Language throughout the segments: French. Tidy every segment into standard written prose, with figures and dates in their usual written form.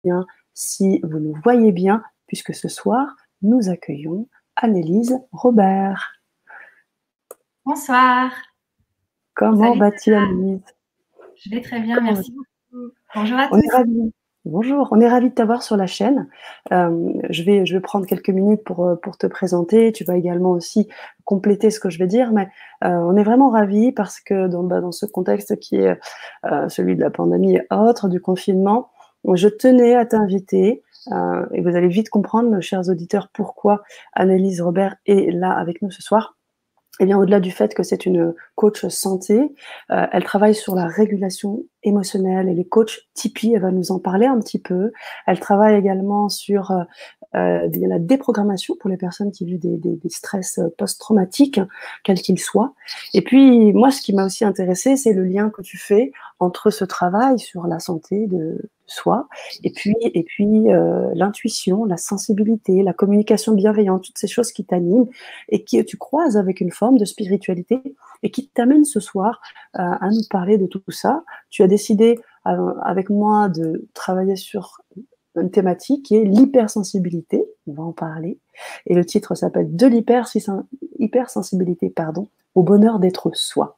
bien si vous nous voyez bien, puisque ce soir, nous accueillons Annelise Robert. Bonsoir. Comment vas-tu, Annelise? Je vais très bien, merci beaucoup. Bonjour à On est tous. ravis. Bonjour, on est ravis de t'avoir sur la chaîne. Je vais prendre quelques minutes pour te présenter. Tu vas également aussi compléter ce que je vais dire, mais on est vraiment ravis parce que dans ce contexte qui est celui de la pandémie et autres, du confinement, je tenais à t'inviter, et vous allez vite comprendre, chers auditeurs, pourquoi Annelise Robert est là avec nous ce soir. Eh bien, au-delà du fait que c'est une coach santé, elle travaille sur la régulation émotionnelle et les coachs Tipeee, elle va nous en parler un petit peu. Elle travaille également sur la déprogrammation pour les personnes qui vivent des stress post-traumatiques, quels qu'ils soient. Et puis, moi, ce qui m'a aussi intéressée, c'est le lien que tu fais entre ce travail sur la santé de soi et puis l'intuition, la sensibilité, la communication bienveillante, toutes ces choses qui t'animent et que tu croises avec une forme de spiritualité et qui t'amène ce soir à nous parler de tout ça. Tu as décidé avec moi de travailler sur une thématique qui est l'hypersensibilité, on va en parler, et le titre s'appelle De l'hypersensibilité au bonheur d'être soi.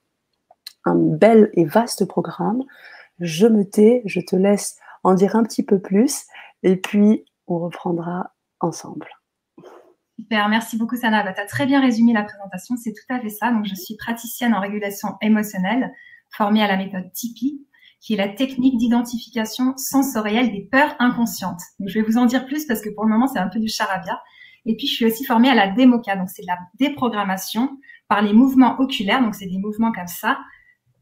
Un bel et vaste programme. Je me tais, je te laisse en dire un petit peu plus, et puis on reprendra ensemble. Super, merci beaucoup Sana. Tu as très bien résumé la présentation, c'est tout à fait ça. Donc, je suis praticienne en régulation émotionnelle, formée à la méthode Tipeee, qui est la technique d'identification sensorielle des peurs inconscientes. Donc, je vais vous en dire plus parce que pour le moment, c'est un peu du charabia. Et puis, je suis aussi formée à la démoca, donc c'est la déprogrammation par les mouvements oculaires, donc c'est des mouvements comme ça,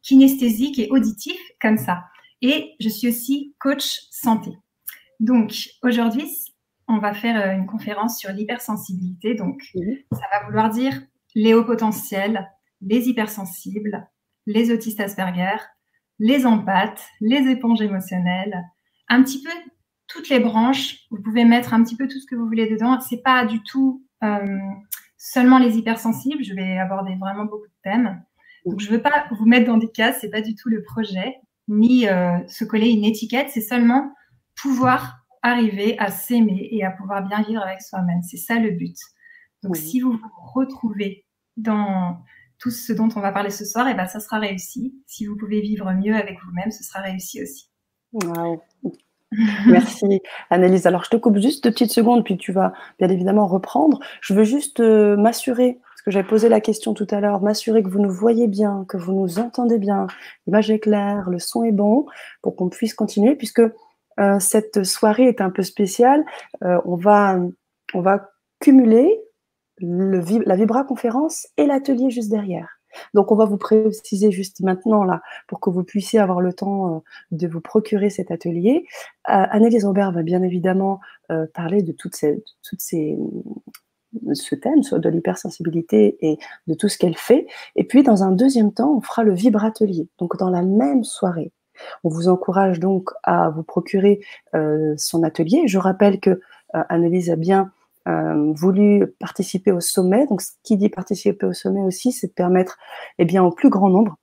kinesthésiques et auditifs comme ça. Et je suis aussi coach santé. Donc, aujourd'hui, on va faire une conférence sur l'hypersensibilité. Donc, ça va vouloir dire les hauts potentiels, les hypersensibles, les autistes Asperger, les empathes, les éponges émotionnelles, un petit peu toutes les branches. Vous pouvez mettre un petit peu tout ce que vous voulez dedans. C'est pas du tout seulement les hypersensibles. Je vais aborder vraiment beaucoup de thèmes. Donc, je veux pas vous mettre dans des cases. C'est pas du tout le projet, ni se coller une étiquette. C'est seulement pouvoir arriver à s'aimer et à pouvoir bien vivre avec soi-même. C'est ça le but. Donc, si vous vous retrouvez dans tout ce dont on va parler ce soir, et ben, ça sera réussi. Si vous pouvez vivre mieux avec vous-même, ce sera réussi aussi. Wow. Merci Annelise. Alors, je te coupe juste 2 petites secondes, puis tu vas bien évidemment reprendre. Je veux juste m'assurer, parce que j'avais posé la question tout à l'heure, m'assurer que vous nous voyez bien, que vous nous entendez bien, l'image est claire, le son est bon, pour qu'on puisse continuer, puisque cette soirée est un peu spéciale. On va cumuler la Vibra conférence et l'atelier juste derrière. Donc, on va vous préciser juste maintenant, là, pour que vous puissiez avoir le temps de vous procurer cet atelier. Annelise Robert va bien évidemment parler de ce thème de l'hypersensibilité et de tout ce qu'elle fait. Et puis, dans un deuxième temps, on fera le Vibratelier, donc dans la même soirée. On vous encourage donc à vous procurer son atelier. Je rappelle que Annelise a bien voulu participer au sommet. Donc, ce qui dit participer au sommet aussi, c'est de permettre au plus grand nombre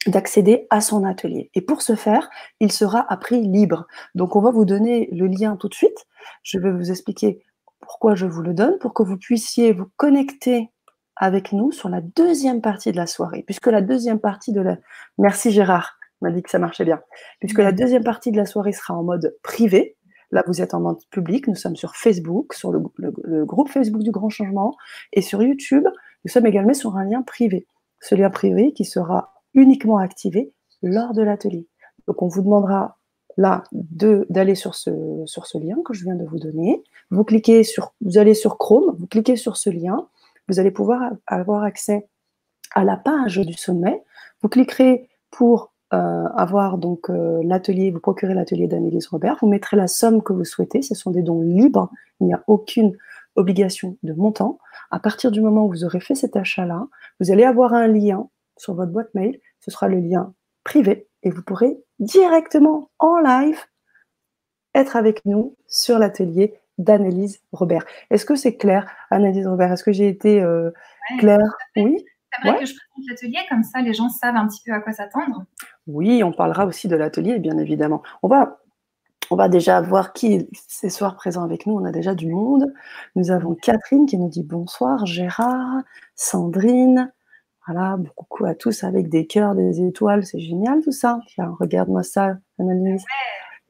d'accéder à son atelier. Et pour ce faire, il sera à prix libre. Donc, on va vous donner le lien tout de suite. Je vais vous expliquer pourquoi je vous le donne, pour que vous puissiez vous connecter avec nous sur la deuxième partie de la soirée, puisque la deuxième partie de la... Merci Gérard, m'a dit que ça marchait bien. Puisque la deuxième partie de la soirée sera en mode privé. Là, vous êtes en mode public. Nous sommes sur Facebook, sur le groupe Facebook du Grand Changement, et sur YouTube, nous sommes également sur un lien privé. Ce lien privé qui sera uniquement activé lors de l'atelier. Donc, on vous demandera là d'aller sur ce lien que je viens de vous donner. Vous allez sur Chrome, vous cliquez sur ce lien, vous allez pouvoir avoir accès à la page du sommet. Vous cliquerez pour avoir donc l'atelier, vous procurez l'atelier d'Annelise Robert, vous mettrez la somme que vous souhaitez, ce sont des dons libres, il n'y a aucune obligation de montant. À partir du moment où vous aurez fait cet achat-là, vous allez avoir un lien sur votre boîte mail, ce sera le lien privé, et vous pourrez directement en live être avec nous sur l'atelier d'Annelise Robert. Est-ce que c'est clair, Annelise Robert? Est-ce que j'ai été claire? Oui. C'est vrai que je présente l'atelier, comme ça les gens savent un petit peu à quoi s'attendre. Oui, on parlera aussi de l'atelier, bien évidemment. On va On va déjà voir qui est ce soir présent avec nous. On a déjà du monde. Nous avons Catherine qui nous dit bonsoir, Gérard, Sandrine. Voilà, coucou à tous avec des cœurs, des étoiles. C'est génial tout ça. Tiens, regarde-moi ça, Annalise.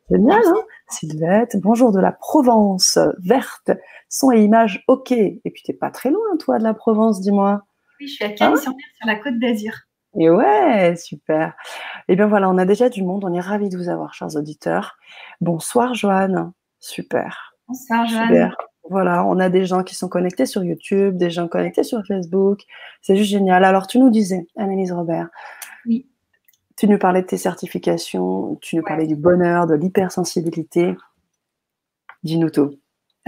Génial, hein? Sylvette, bonjour de la Provence, verte, son et image, ok. Et puis, t'es pas très loin, toi, de la Provence, dis-moi. Oui, je suis à Cagnes-sur-Mer, sur la Côte d'Azur. Et ouais, super. Et bien voilà, on a déjà du monde. On est ravis de vous avoir, chers auditeurs. Bonsoir, Joanne. Super. Bonsoir, Joanne. Super. Voilà, on a des gens qui sont connectés sur YouTube, des gens connectés sur Facebook. C'est juste génial. Alors, tu nous disais, Annelise Robert, oui. Tu nous parlais de tes certifications, tu nous parlais du bonheur, de l'hypersensibilité. Dis-nous tout.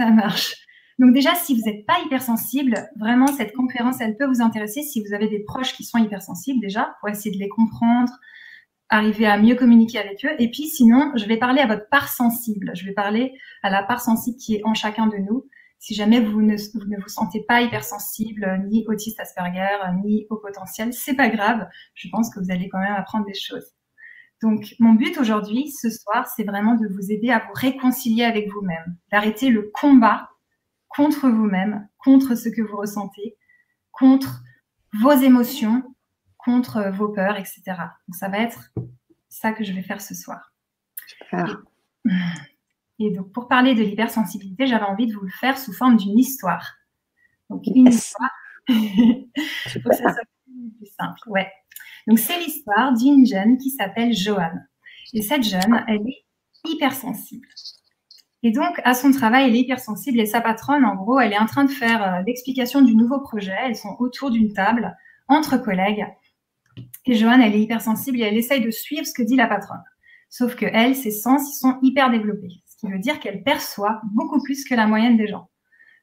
Ça marche. Donc déjà, si vous n'êtes pas hypersensible, vraiment, cette conférence, elle peut vous intéresser si vous avez des proches qui sont hypersensibles déjà, pour essayer de les comprendre, arriver à mieux communiquer avec eux. Et puis sinon, je vais parler à votre part sensible. Je vais parler à la part sensible qui est en chacun de nous. Si jamais vous ne vous sentez pas hypersensible, ni autiste Asperger, ni haut potentiel, c'est pas grave. Je pense que vous allez quand même apprendre des choses. Donc, mon but aujourd'hui, ce soir, c'est vraiment de vous aider à vous réconcilier avec vous-même, d'arrêter le combat contre vous-même, contre ce que vous ressentez, contre vos émotions, contre vos peurs, etc. Donc, ça va être ça que je vais faire ce soir. Et donc, pour parler de l'hypersensibilité, j'avais envie de vous le faire sous forme d'une histoire. Donc, une histoire. Pour que ça soit plus simple. Ouais. Donc, c'est l'histoire d'une jeune qui s'appelle Joanne. Et cette jeune, elle est hypersensible. Et donc, à son travail, elle est hypersensible et sa patronne, en gros, elle est en train de faire l'explication du nouveau projet. Elles sont autour d'une table, entre collègues. Et Joanne, elle est hypersensible et elle essaye de suivre ce que dit la patronne. Sauf que elle, ses sens, ils sont hyper développés. Ce qui veut dire qu'elle perçoit beaucoup plus que la moyenne des gens.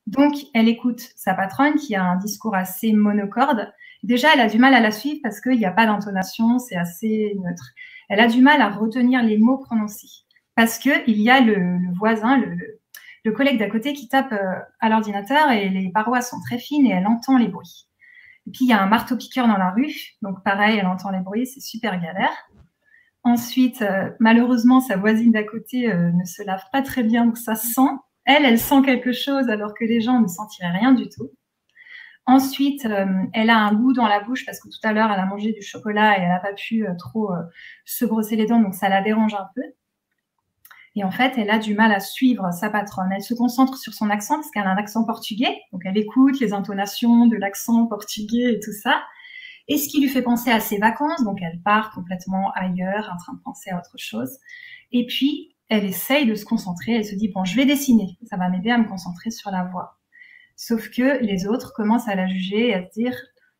Donc, elle écoute sa patronne qui a un discours assez monocorde. Déjà, elle a du mal à la suivre parce qu'il n'y a pas d'intonation, c'est assez neutre. Elle a du mal à retenir les mots prononcés parce qu'il y a le voisin, le collègue d'à côté qui tape à l'ordinateur et les parois sont très fines et elle entend les bruits. Et puis, il y a un marteau-piqueur dans la rue, donc pareil, elle entend les bruits, c'est super galère. Ensuite, malheureusement, sa voisine d'à côté ne se lave pas très bien, donc ça sent. Elle sent quelque chose alors que les gens ne sentiraient rien du tout. Ensuite, elle a un goût dans la bouche parce que tout à l'heure, elle a mangé du chocolat et elle n'a pas pu trop se brosser les dents, donc ça la dérange un peu. Et en fait, elle a du mal à suivre sa patronne. Elle se concentre sur son accent parce qu'elle a un accent portugais, donc elle écoute les intonations de l'accent portugais et tout ça. Et ce qui lui fait penser à ses vacances, donc elle part complètement ailleurs, en train de penser à autre chose. Et puis, elle essaye de se concentrer, elle se dit, bon, je vais dessiner, ça va m'aider à me concentrer sur la voix. Sauf que les autres commencent à la juger et à se dire,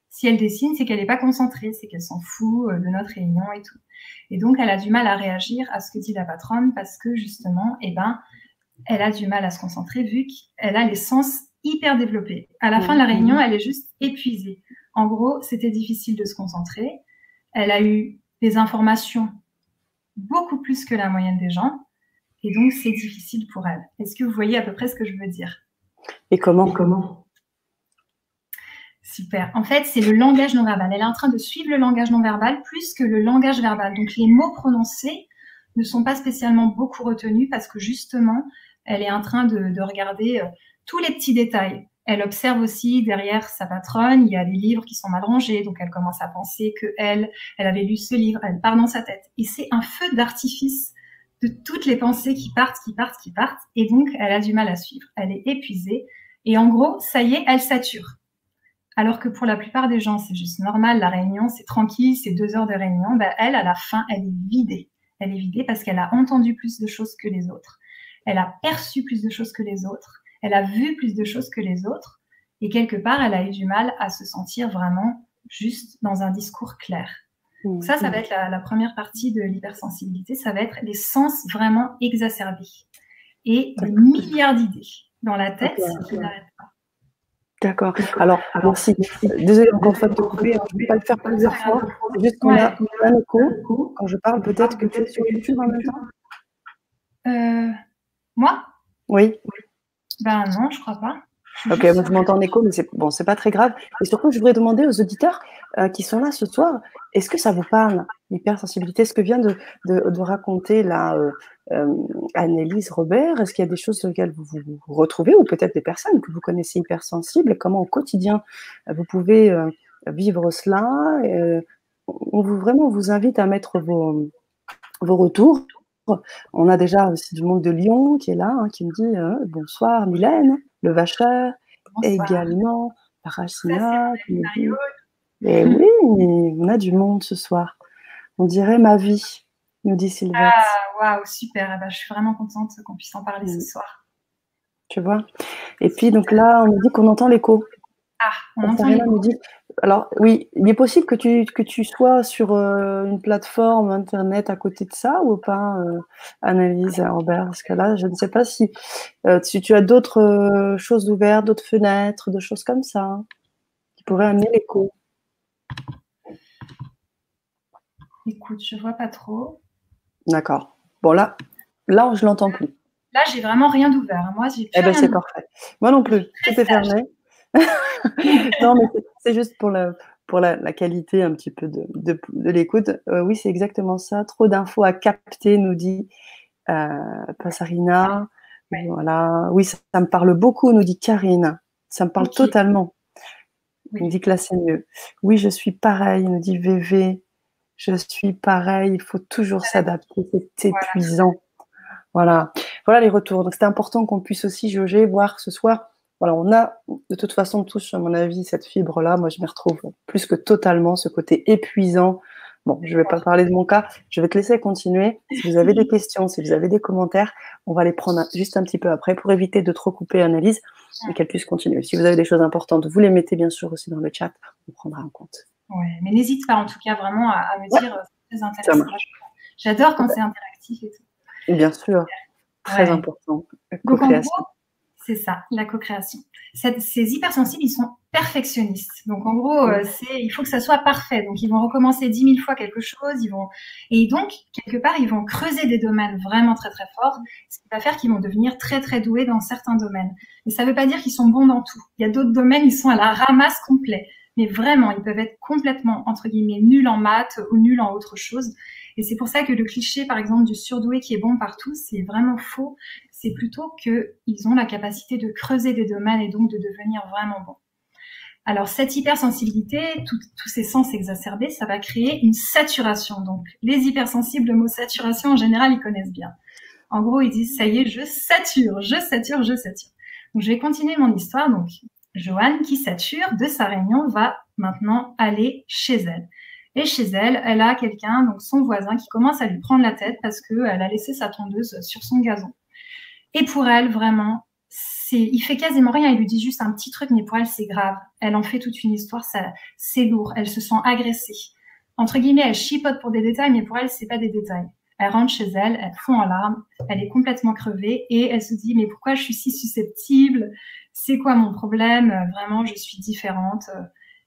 si elle dessine, c'est qu'elle n'est pas concentrée, c'est qu'elle s'en fout de notre réunion et tout. Et donc, elle a du mal à réagir à ce que dit la patronne parce que justement, elle a du mal à se concentrer vu qu'elle a les sens hyper développés. À la fin de la réunion, elle est juste épuisée. En gros, c'était difficile de se concentrer. Elle a eu des informations beaucoup plus que la moyenne des gens. Et donc, c'est difficile pour elle. Est-ce que vous voyez à peu près ce que je veux dire? Et comment? Super. En fait, c'est le langage non verbal. Elle est en train de suivre le langage non verbal plus que le langage verbal. Donc, les mots prononcés ne sont pas spécialement beaucoup retenus parce que justement, elle est en train de regarder tous les petits détails. Elle observe aussi derrière sa patronne, il y a des livres qui sont mal rangés, donc elle commence à penser qu'elle avait lu ce livre, elle part dans sa tête. Et c'est un feu d'artifice de toutes les pensées qui partent, et donc elle a du mal à suivre. Elle est épuisée, et en gros, ça y est, elle sature. Alors que pour la plupart des gens, c'est juste normal, la réunion, c'est tranquille, c'est 2 heures de réunion. Ben elle, à la fin, elle est vidée. Elle est vidée parce qu'elle a entendu plus de choses que les autres. Elle a perçu plus de choses que les autres. Elle a vu plus de choses que les autres. Et quelque part, elle a eu du mal à se sentir vraiment juste dans un discours clair. Donc ça va être la première partie de l'hypersensibilité. Ça va être les sens vraiment exacerbés. Et des milliards d'idées dans la tête qui n'arrêtent pas. D'accord. Alors, merci. Désolée encore une fois de te couper, je ne vais pas le faire plusieurs fois. C'est juste qu'on a un écho. Quand je parle, peut-être que tu es sur YouTube en même temps. Moi? Oui. Ben non, je crois pas. suis Ok, juste moi je m'entends en écho, mais c'est pas très grave. Et surtout, je voudrais demander aux auditeurs qui sont là ce soir, est-ce que ça vous parle, l'hypersensibilité? Ce que vient de raconter là Annelise Robert, est-ce qu'il y a des choses sur lesquelles vous retrouvez, ou peut-être des personnes que vous connaissez hypersensibles, et comment au quotidien vous pouvez vivre cela? Vraiment, on vous invite à mettre vos retours. On a déjà aussi du monde de Lyon qui est là, hein, qui me dit bonsoir Mylène, le Vacheur, bonsoir. également Ça, c'est Paracina mon qui ami me Mario. dit eh oui, on a du monde ce soir. On dirait ma vie, nous dit Sylvette. Ah, waouh, super. Je suis vraiment contente qu'on puisse en parler ce Mm. soir. Tu vois? Et puis donc Super. là, on nous dit qu'on entend l'écho. Ah, on entend Sarina nous l'écho. dit, alors oui, il est possible que tu sois sur une plateforme internet à côté de ça ou pas, Annelise, Robert, parce que là, je ne sais pas si tu as d'autres choses ouvertes, d'autres fenêtres, de choses comme ça, hein, qui pourraient amener l'écho. Écoute, je vois pas trop. D'accord. Bon là, je l'entends plus. Là, j'ai vraiment rien d'ouvert. Moi, j'ai Eh plus ben rien c'est d'ouvert. parfait. Moi non plus, Très tout est sage. fermé. Non, mais c'est juste pour la qualité un petit peu de l'écoute. Oui, c'est exactement ça. Trop d'infos à capter, nous dit Passarina. Ouais. Voilà. Oui, ça me parle beaucoup, nous dit Karine. Ça me parle Ok. totalement. Oui. Il dit que là, c'est mieux. Oui, je suis pareil, nous dit VV. Je suis pareil, il faut toujours s'adapter, c'est Voilà. épuisant. Voilà. Voilà les retours. Donc, c'était important qu'on puisse aussi jauger, voir ce soir. Voilà, on a de toute façon tous, à mon avis, cette fibre-là. Moi, je m'y retrouve plus que totalement, ce côté épuisant. Bon, je ne vais pas parler de mon cas. Je vais te laisser continuer. Si vous avez des questions, si vous avez des commentaires, on va les prendre juste un petit peu après pour éviter de trop couper Annelise et qu'elle puisse continuer. Si vous avez des choses importantes, vous les mettez bien sûr aussi dans le chat. On prendra en compte. Ouais, mais n'hésite pas en tout cas vraiment à me Ouais, dire, c'est très ça intéressant. marche. J'adore quand c'est interactif et tout. Bien sûr, très Ouais. important. Donc en Co-création. gros, c'est ça, la co-création. Ces hypersensibles, ils sont perfectionnistes. Donc en gros, il faut que ça soit parfait. Donc ils vont recommencer 10 000 fois quelque chose, et donc quelque part, ils vont creuser des domaines vraiment très très forts, ce qui va faire qu'ils vont devenir très très doués dans certains domaines. Mais ça ne veut pas dire qu'ils sont bons dans tout. Il y a d'autres domaines, ils sont à la ramasse complet. Mais vraiment, ils peuvent être complètement, entre guillemets, nuls en maths ou nuls en autre chose. Et c'est pour ça que le cliché, par exemple, du surdoué qui est bon partout, c'est vraiment faux. C'est plutôt qu'ils ont la capacité de creuser des domaines et donc de devenir vraiment bons. Alors, cette hypersensibilité, tous ces sens exacerbés, ça va créer une saturation. Donc, les hypersensibles, le mot saturation, en général, ils connaissent bien. En gros, ils disent, ça y est, je sature, je sature, je sature. Donc, je vais continuer mon histoire. Donc, Joanne, qui sature de sa réunion, va maintenant aller chez elle. Et chez elle, elle a quelqu'un, donc son voisin, qui commence à lui prendre la tête parce qu'elle a laissé sa tondeuse sur son gazon. Et pour elle, vraiment, il fait quasiment rien. Il lui dit juste un petit truc, mais pour elle, c'est grave. Elle en fait toute une histoire, c'est lourd. Elle se sent agressée. Entre guillemets, elle chipote pour des détails, mais pour elle, c'est pas des détails. Elle rentre chez elle, elle fond en larmes, elle est complètement crevée et elle se dit, mais pourquoi je suis si susceptible? C'est quoi mon problème? Vraiment, je suis différente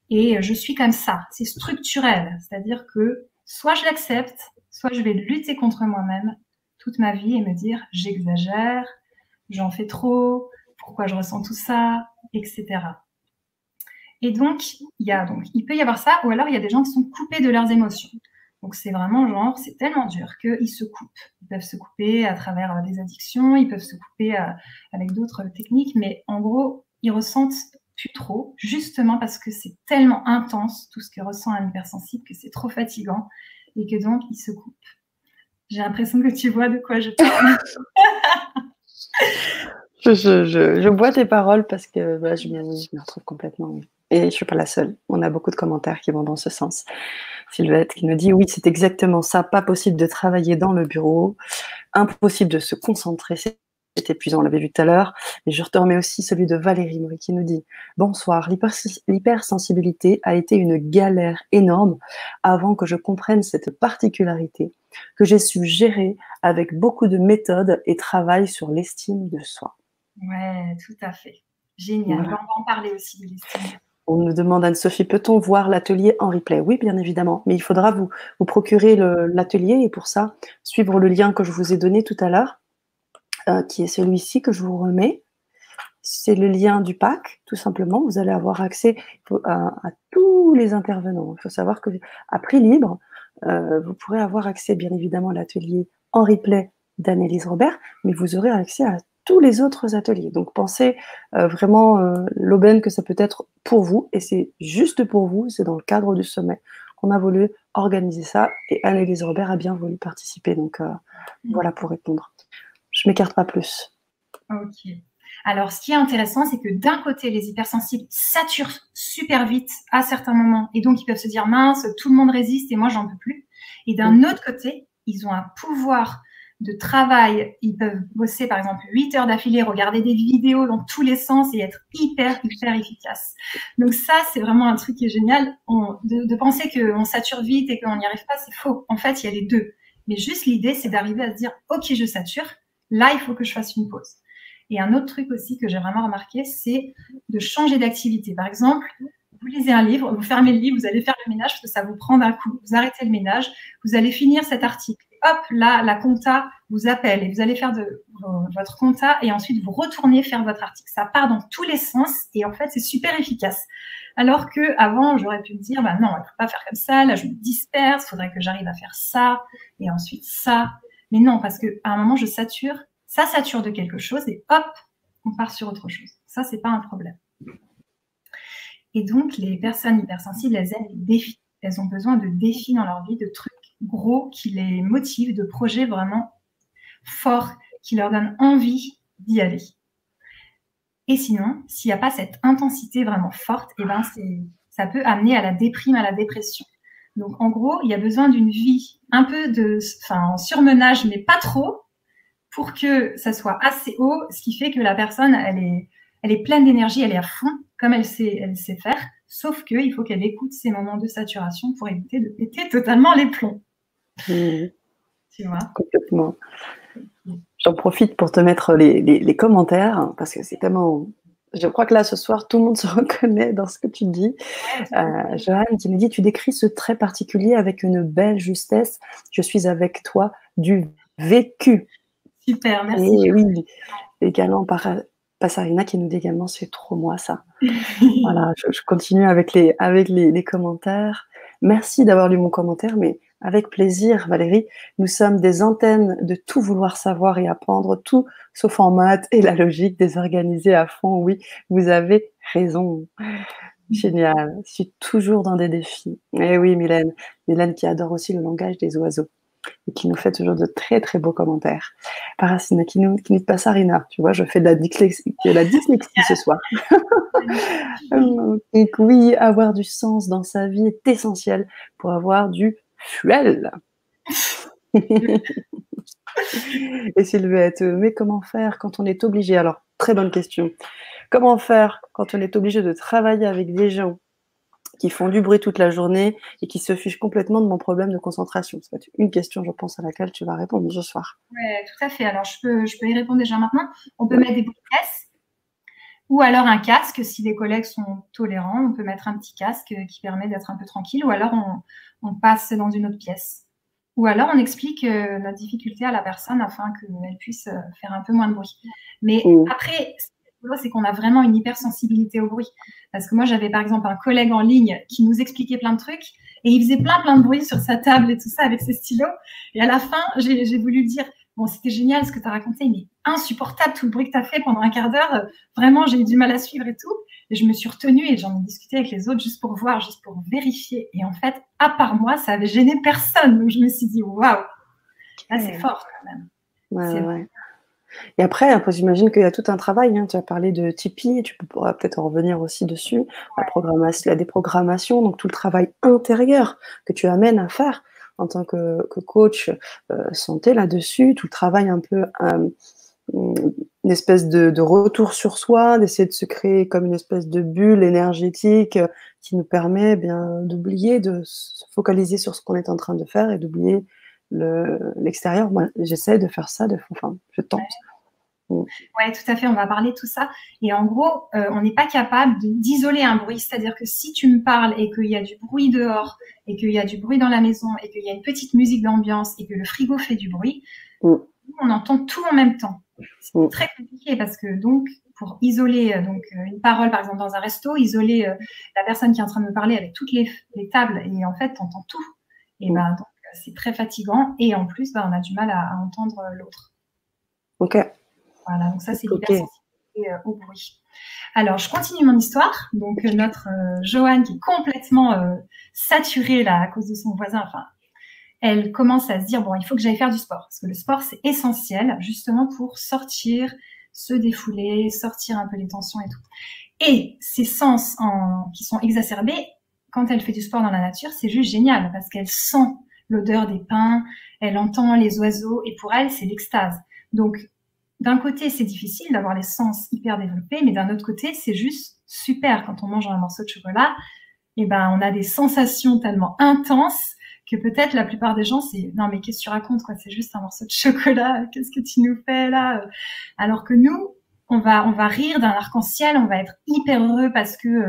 et je suis comme ça. C'est structurel. C'est-à-dire que soit je l'accepte, soit je vais lutter contre moi-même toute ma vie et me dire j'exagère, j'en fais trop, pourquoi je ressens tout ça, etc. Et donc, il peut y avoir ça, ou alors il y a des gens qui sont coupés de leurs émotions. Donc c'est vraiment genre, c'est tellement dur qu'ils se coupent. Ils peuvent se couper à travers des addictions, ils peuvent se couper avec d'autres techniques, mais en gros, ils ressentent plus trop, justement parce que c'est tellement intense tout ce que ressent un hypersensible que c'est trop fatigant et que donc ils se coupent. J'ai l'impression que tu vois de quoi je parle. Je bois tes paroles parce que voilà, je m'y retrouve complètement. Et je ne suis pas la seule. On a beaucoup de commentaires qui vont dans ce sens. Sylvette qui nous dit oui, c'est exactement ça. Pas possible de travailler dans le bureau. Impossible de se concentrer. C'est épuisant, on l'avait vu tout à l'heure. Et je te remets aussi celui de Valérie Moury qui nous dit bonsoir, l'hypersensibilité a été une galère énorme avant que je comprenne cette particularité que j'ai su gérer avec beaucoup de méthodes et travail sur l'estime de soi. Ouais, tout à fait. Génial. Voilà. On va en parler aussi de l'estime. On nous demande, Anne-Sophie, peut-on voir l'atelier en replay? Oui, bien évidemment, mais il faudra vous procurer l'atelier et pour ça, suivre le lien que je vous ai donné tout à l'heure, qui est celui-ci que je vous remets. c'est le lien du pack, tout simplement. Vous allez avoir accès à tous les intervenants. Il faut savoir qu'à prix libre, vous pourrez avoir accès, bien évidemment, à l'atelier en replay d'Annelise Robert, mais vous aurez accès à tous les autres ateliers. Donc, pensez vraiment l'aubaine que ça peut être pour vous, et c'est juste pour vous, c'est dans le cadre du sommet qu'on a voulu organiser ça, et Annelise Robert a bien voulu participer. Donc, voilà pour répondre. Je m'écarte pas plus. Ok. Alors, ce qui est intéressant, c'est que d'un côté, les hypersensibles saturent super vite à certains moments, et donc ils peuvent se dire mince, tout le monde résiste et moi j'en peux plus. Et d'un autre côté, ils ont un pouvoir de travail. Ils peuvent bosser par exemple 8 heures d'affilée, regarder des vidéos dans tous les sens et être hyper efficace. Donc ça, c'est vraiment un truc qui est génial. De penser qu'on sature vite et qu'on n'y arrive pas, c'est faux. En fait, il y a les deux. Mais juste l'idée, c'est d'arriver à se dire ok, je sature. Là, il faut que je fasse une pause. Et un autre truc aussi que j'ai vraiment remarqué, c'est de changer d'activité. Par exemple, vous lisez un livre, vous fermez le livre, vous allez faire le ménage parce que ça vous prend d'un coup. Vous arrêtez le ménage, vous allez finir cet article. Hop, là, la compta vous appelle et vous allez faire votre compta et ensuite vous retournez faire votre article. Ça part dans tous les sens et en fait, c'est super efficace. Alors que avant, j'aurais pu me dire, bah non, il ne faut pas faire comme ça, là, je me disperse, il faudrait que j'arrive à faire ça et ensuite ça. Mais non, parce qu'à un moment, je sature, ça sature de quelque chose et hop, on part sur autre chose. Ça, c'est pas un problème. Et donc, les personnes hypersensibles, elles aiment les défis. Elles ont besoin de défis dans leur vie, de trucs gros qui les motivent, de projets vraiment forts qui leur donnent envie d'y aller. Et sinon, s'il n'y a pas cette intensité vraiment forte, eh ben ça peut amener à la déprime, à la dépression. Donc, en gros, il y a besoin d'une vie un peu en surmenage, mais pas trop, pour que ça soit assez haut, ce qui fait que la personne, elle est pleine d'énergie, elle est à fond, comme elle sait faire, sauf qu'il faut qu'elle écoute ces moments de saturation pour éviter de péter totalement les plombs. Mmh. Tu vois ? Complètement. J'en profite pour te mettre les commentaires, parce que c'est tellement... Je crois que là, ce soir, tout le monde se reconnaît dans ce que tu dis. Joanne qui nous dit « Tu décris ce trait particulier avec une belle justesse. Je suis avec toi du vécu. » Super, merci. Et oui, également Passarina qui nous dit également « C'est trop moi, ça. » Voilà, je continue avec les commentaires. Merci d'avoir lu mon commentaire, mais avec plaisir, Valérie. Nous sommes des antennes de tout vouloir savoir et apprendre, tout sauf en maths et la logique, désorganisée à fond. Oui, vous avez raison. Génial. Je suis toujours dans des défis. Et oui, Mylène qui adore aussi le langage des oiseaux et qui nous fait toujours de très très beaux commentaires. Paracina qui nous passe Arina. Tu vois, je fais de la dyslexie ce soir. Donc oui, avoir du sens dans sa vie est essentiel pour avoir du fuel. Et Sylvette, mais comment faire quand on est obligé? Alors, très bonne question. Comment faire quand on est obligé de travailler avec des gens qui font du bruit toute la journée et qui se fichent complètement de mon problème de concentration? C'est une question, je pense, à laquelle tu vas répondre ce soir. Oui, tout à fait. Alors, je peux y répondre déjà maintenant. On peut mettre des boucles ou alors un casque, si les collègues sont tolérants, on peut mettre un petit casque qui permet d'être un peu tranquille, ou alors on passe dans une autre pièce. Ou alors on explique notre difficulté à la personne afin qu'elle puisse faire un peu moins de bruit. Mais après, ce qui est drôle, c'est qu'on a vraiment une hypersensibilité au bruit. Parce que moi, j'avais par exemple un collègue en ligne qui nous expliquait plein de trucs et il faisait plein de bruit sur sa table et tout ça avec ses stylos. Et à la fin, j'ai voulu dire... Bon, c'était génial ce que tu as raconté, mais insupportable tout le bruit que tu as fait pendant un quart d'heure. Vraiment, j'ai eu du mal à suivre et tout. Et je me suis retenue et j'en ai discuté avec les autres juste pour voir, juste pour vérifier. Et en fait, à part moi, ça avait gêné personne. Donc, je me suis dit, waouh, là, c'est fort quand même. Ouais. Et après, j'imagine qu'il y a tout un travail. Hein. Tu as parlé de Tipeee, tu pourras peut-être en revenir aussi dessus. La déprogrammation, donc tout le travail intérieur que tu amènes à faire en tant que coach santé là-dessus, tout le travail un peu, une espèce de retour sur soi, d'essayer de se créer comme une espèce de bulle énergétique qui nous permet d'oublier, de se focaliser sur ce qu'on est en train de faire et d'oublier l'extérieur. Moi, j'essaie de faire ça, je tente. Oui, tout à fait, on va parler de tout ça. Et en gros, on n'est pas capable d'isoler un bruit. C'est-à-dire que si tu me parles et qu'il y a du bruit dehors, et qu'il y a du bruit dans la maison, et qu'il y a une petite musique d'ambiance, et que le frigo fait du bruit, on entend tout en même temps. C'est très compliqué parce que donc, pour isoler une parole, par exemple, dans un resto, isoler la personne qui est en train de me parler avec toutes les tables et en fait, tu entends tout. Et ben, donc, c'est très fatigant et en plus, on a du mal à entendre l'autre. Ok. Voilà, donc ça, c'est l'hypersensibilité au bruit. Alors, je continue mon histoire. Donc, notre Joanne, qui est complètement saturée là à cause de son voisin, enfin, elle commence à se dire, bon, il faut que j'aille faire du sport. Parce que le sport, c'est essentiel, justement, pour sortir, se défouler, sortir un peu les tensions et tout. Et ces sens qui sont exacerbés, quand elle fait du sport dans la nature, c'est juste génial, parce qu'elle sent l'odeur des pins, elle entend les oiseaux, et pour elle, c'est l'extase. Donc, d'un côté, c'est difficile d'avoir les sens hyper développés, mais d'un autre côté, c'est juste super. Quand on mange un morceau de chocolat, et ben, on a des sensations tellement intenses que peut-être la plupart des gens, c'est non mais qu'est-ce que tu racontes quoi, c'est juste un morceau de chocolat, qu'est-ce que tu nous fais là? Alors que nous, on va rire d'un arc-en-ciel, on va être hyper heureux parce que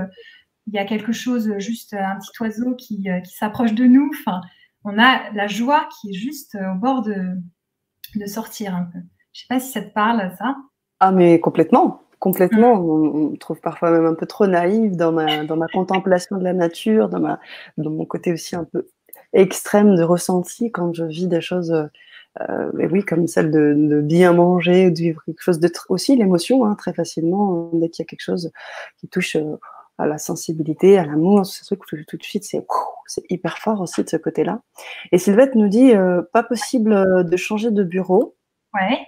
il y a quelque chose, juste un petit oiseau qui s'approche de nous. Enfin, on a la joie qui est juste au bord de sortir un peu. Je sais pas si ça te parle, ça. Ah, mais complètement, complètement. On me trouve parfois même un peu trop naïve dans ma contemplation de la nature, dans mon côté aussi un peu extrême de ressenti quand je vis des choses, mais oui, comme celle de bien manger, de vivre quelque chose aussi l'émotion, hein, très facilement, dès qu'il y a quelque chose qui touche à la sensibilité, à l'amour, ce truc tout de suite, c'est hyper fort aussi de ce côté-là. Et Sylvette nous dit, pas possible de changer de bureau. Ouais.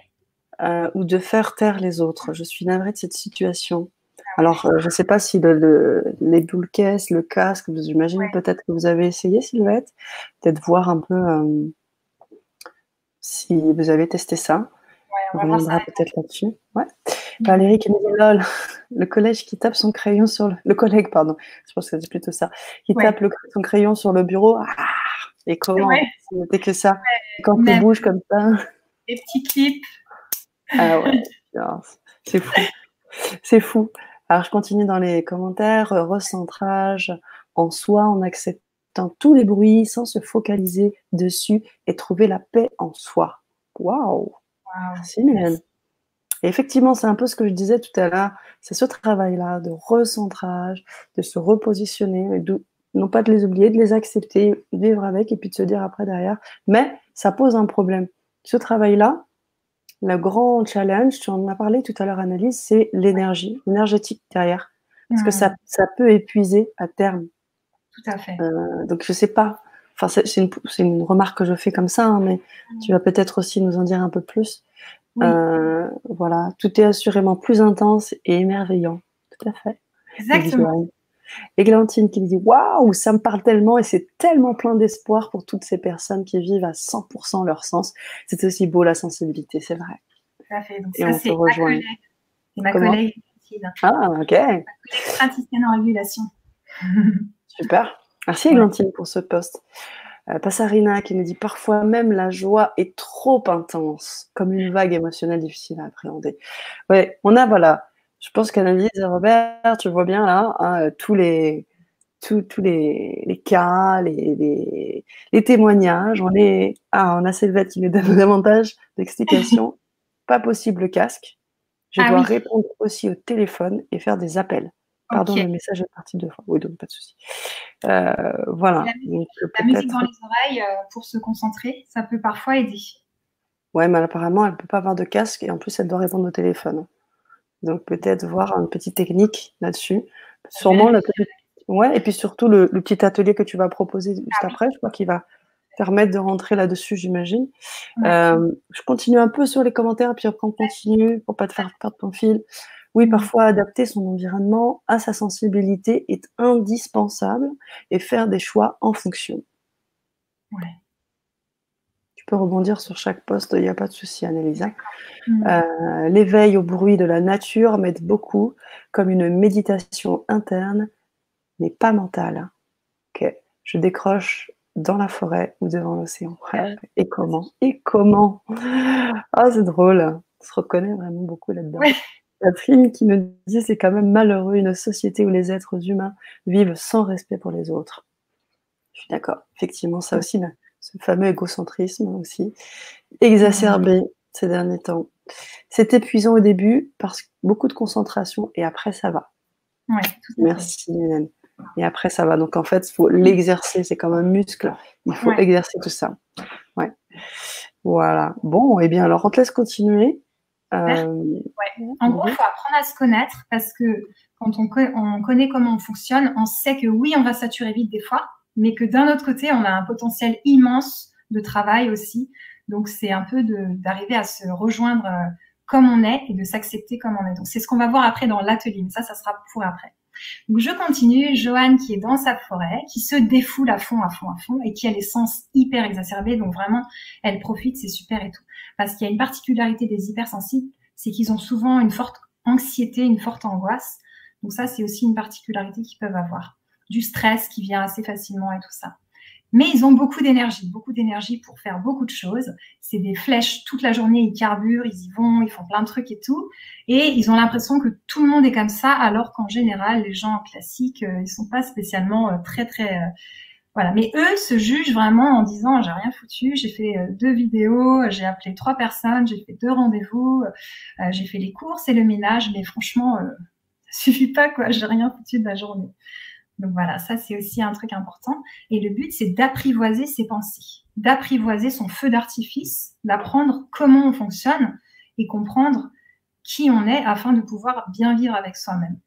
Ou de faire taire les autres. Je suis navrée de cette situation. Alors, je ne sais pas si les boules caisses, le casque, j'imagine peut-être que vous avez essayé, Sylvette, peut-être voir un peu si vous avez testé ça. On reviendra peut-être là-dessus. Ouais. Valérie qui me dit lol, le collège qui tape son crayon sur le collègue, pardon, je pense que c'est plutôt ça, qui tape son crayon sur le bureau. Ah, et comment c'était que ça quand tu bouges comme ça. Les petits clips. Ah ouais, c'est fou. C'est fou. Alors, je continue dans les commentaires. Recentrage en soi, en acceptant tous les bruits sans se focaliser dessus et trouver la paix en soi. Waouh! Merci, Mylène. Et effectivement, c'est un peu ce que je disais tout à l'heure. C'est ce travail-là de recentrage, de se repositionner, non pas de les oublier, de les accepter, de vivre avec et puis de se dire après derrière. Mais ça pose un problème. Ce travail-là, le grand challenge, tu en as parlé tout à l'heure, Annalise, c'est l'énergétique derrière. Parce que ça peut épuiser à terme. Tout à fait. Donc, je ne sais pas. Enfin, c'est une remarque que je fais comme ça, hein, mais tu vas peut-être aussi nous en dire un peu plus. Oui. Voilà, tout est assurément plus intense et émerveillant. Tout à fait. Exactement. Églantine qui me dit « Waouh, ça me parle tellement et c'est tellement plein d'espoir pour toutes ces personnes qui vivent à 100% leur sens. C'est aussi beau la sensibilité, c'est vrai. » Tout à fait. Donc et ça, on c'est te rejoint. ma collègue. Ah, ok. Ma collègue praticienne en régulation. Super. Merci Églantine pour ce post. Passarina qui nous dit « Parfois même la joie est trop intense, comme une vague émotionnelle difficile à appréhender. » Ouais, on a, voilà, je pense qu'Annalise et Robert, tu vois bien là, hein, tous les cas, les témoignages. On a Sylvette qui nous donne davantage d'explications. Pas possible le casque. Je dois répondre aussi au téléphone et faire des appels. Pardon, le message est parti 2 fois. Oui, donc pas de souci. Voilà. La musique dans les oreilles pour se concentrer, ça peut parfois aider. Ouais, mais apparemment, elle ne peut pas avoir de casque et en plus, elle doit répondre au téléphone. Donc peut-être voir une petite technique là-dessus. Sûrement la petite... Ouais, et puis surtout le petit atelier que tu vas proposer juste après, je crois qu'il va permettre de rentrer là-dessus, j'imagine. Je continue un peu sur les commentaires, puis après on continue pour pas te faire perdre ton fil. Oui, parfois adapter son environnement à sa sensibilité est indispensable et faire des choix en fonction. Ouais. Tu peux rebondir sur chaque poste, il n'y a pas de souci, Annelisa. L'éveil au bruit de la nature m'aide beaucoup, comme une méditation interne, mais pas mentale. Ok, je décroche dans la forêt ou devant l'océan. Et comment? Ah, c'est drôle. On se reconnaît vraiment beaucoup là-dedans. Catherine qui nous dit c'est quand même malheureux une société où les êtres humains vivent sans respect pour les autres. Je suis d'accord. Effectivement, ça aussi, ce fameux égocentrisme aussi, exacerbé ces derniers temps. C'est épuisant au début parce que beaucoup de concentration et après ça va. Ouais, tout à fait. Merci Hélène. Et après ça va. Donc en fait, il faut l'exercer, c'est comme un muscle. Il faut Ouais. exercer tout ça. Ouais. Voilà. Bon, eh bien alors on te laisse continuer. Ouais. En gros, il faut apprendre à se connaître parce que quand on connaît comment on fonctionne, on sait que oui, on va saturer vite des fois, mais que d'un autre côté, on a un potentiel immense de travail aussi. Donc, c'est un peu d'arriver à se rejoindre comme on est et de s'accepter comme on est. Donc, c'est ce qu'on va voir après dans l'atelier, mais ça sera pour après. Donc, je continue. Joanne qui est dans sa forêt, qui se défoule à fond, et qui a les sens hyper exacerbés. Donc, vraiment, elle profite, c'est super et tout. Parce qu'il y a une particularité des hypersensibles, c'est qu'ils ont souvent une forte anxiété, une forte angoisse. Donc ça, c'est aussi une particularité qu'ils peuvent avoir. Du stress qui vient assez facilement et tout ça. Mais ils ont beaucoup d'énergie pour faire beaucoup de choses. C'est des flèches toute la journée, ils carburent, ils y vont, ils font plein de trucs et tout. Et ils ont l'impression que tout le monde est comme ça, alors qu'en général, les gens classiques, ils sont pas spécialement très voilà. Mais eux se jugent vraiment en disant j'ai rien foutu, j'ai fait 2 vidéos, j'ai appelé 3 personnes, j'ai fait 2 rendez-vous, j'ai fait les courses et le ménage, mais franchement, ça suffit pas quoi, j'ai rien foutu de la journée. Donc voilà, ça c'est aussi un truc important. Et le but c'est d'apprivoiser ses pensées, d'apprivoiser son feu d'artifice, d'apprendre comment on fonctionne et comprendre qui on est afin de pouvoir bien vivre avec soi-même.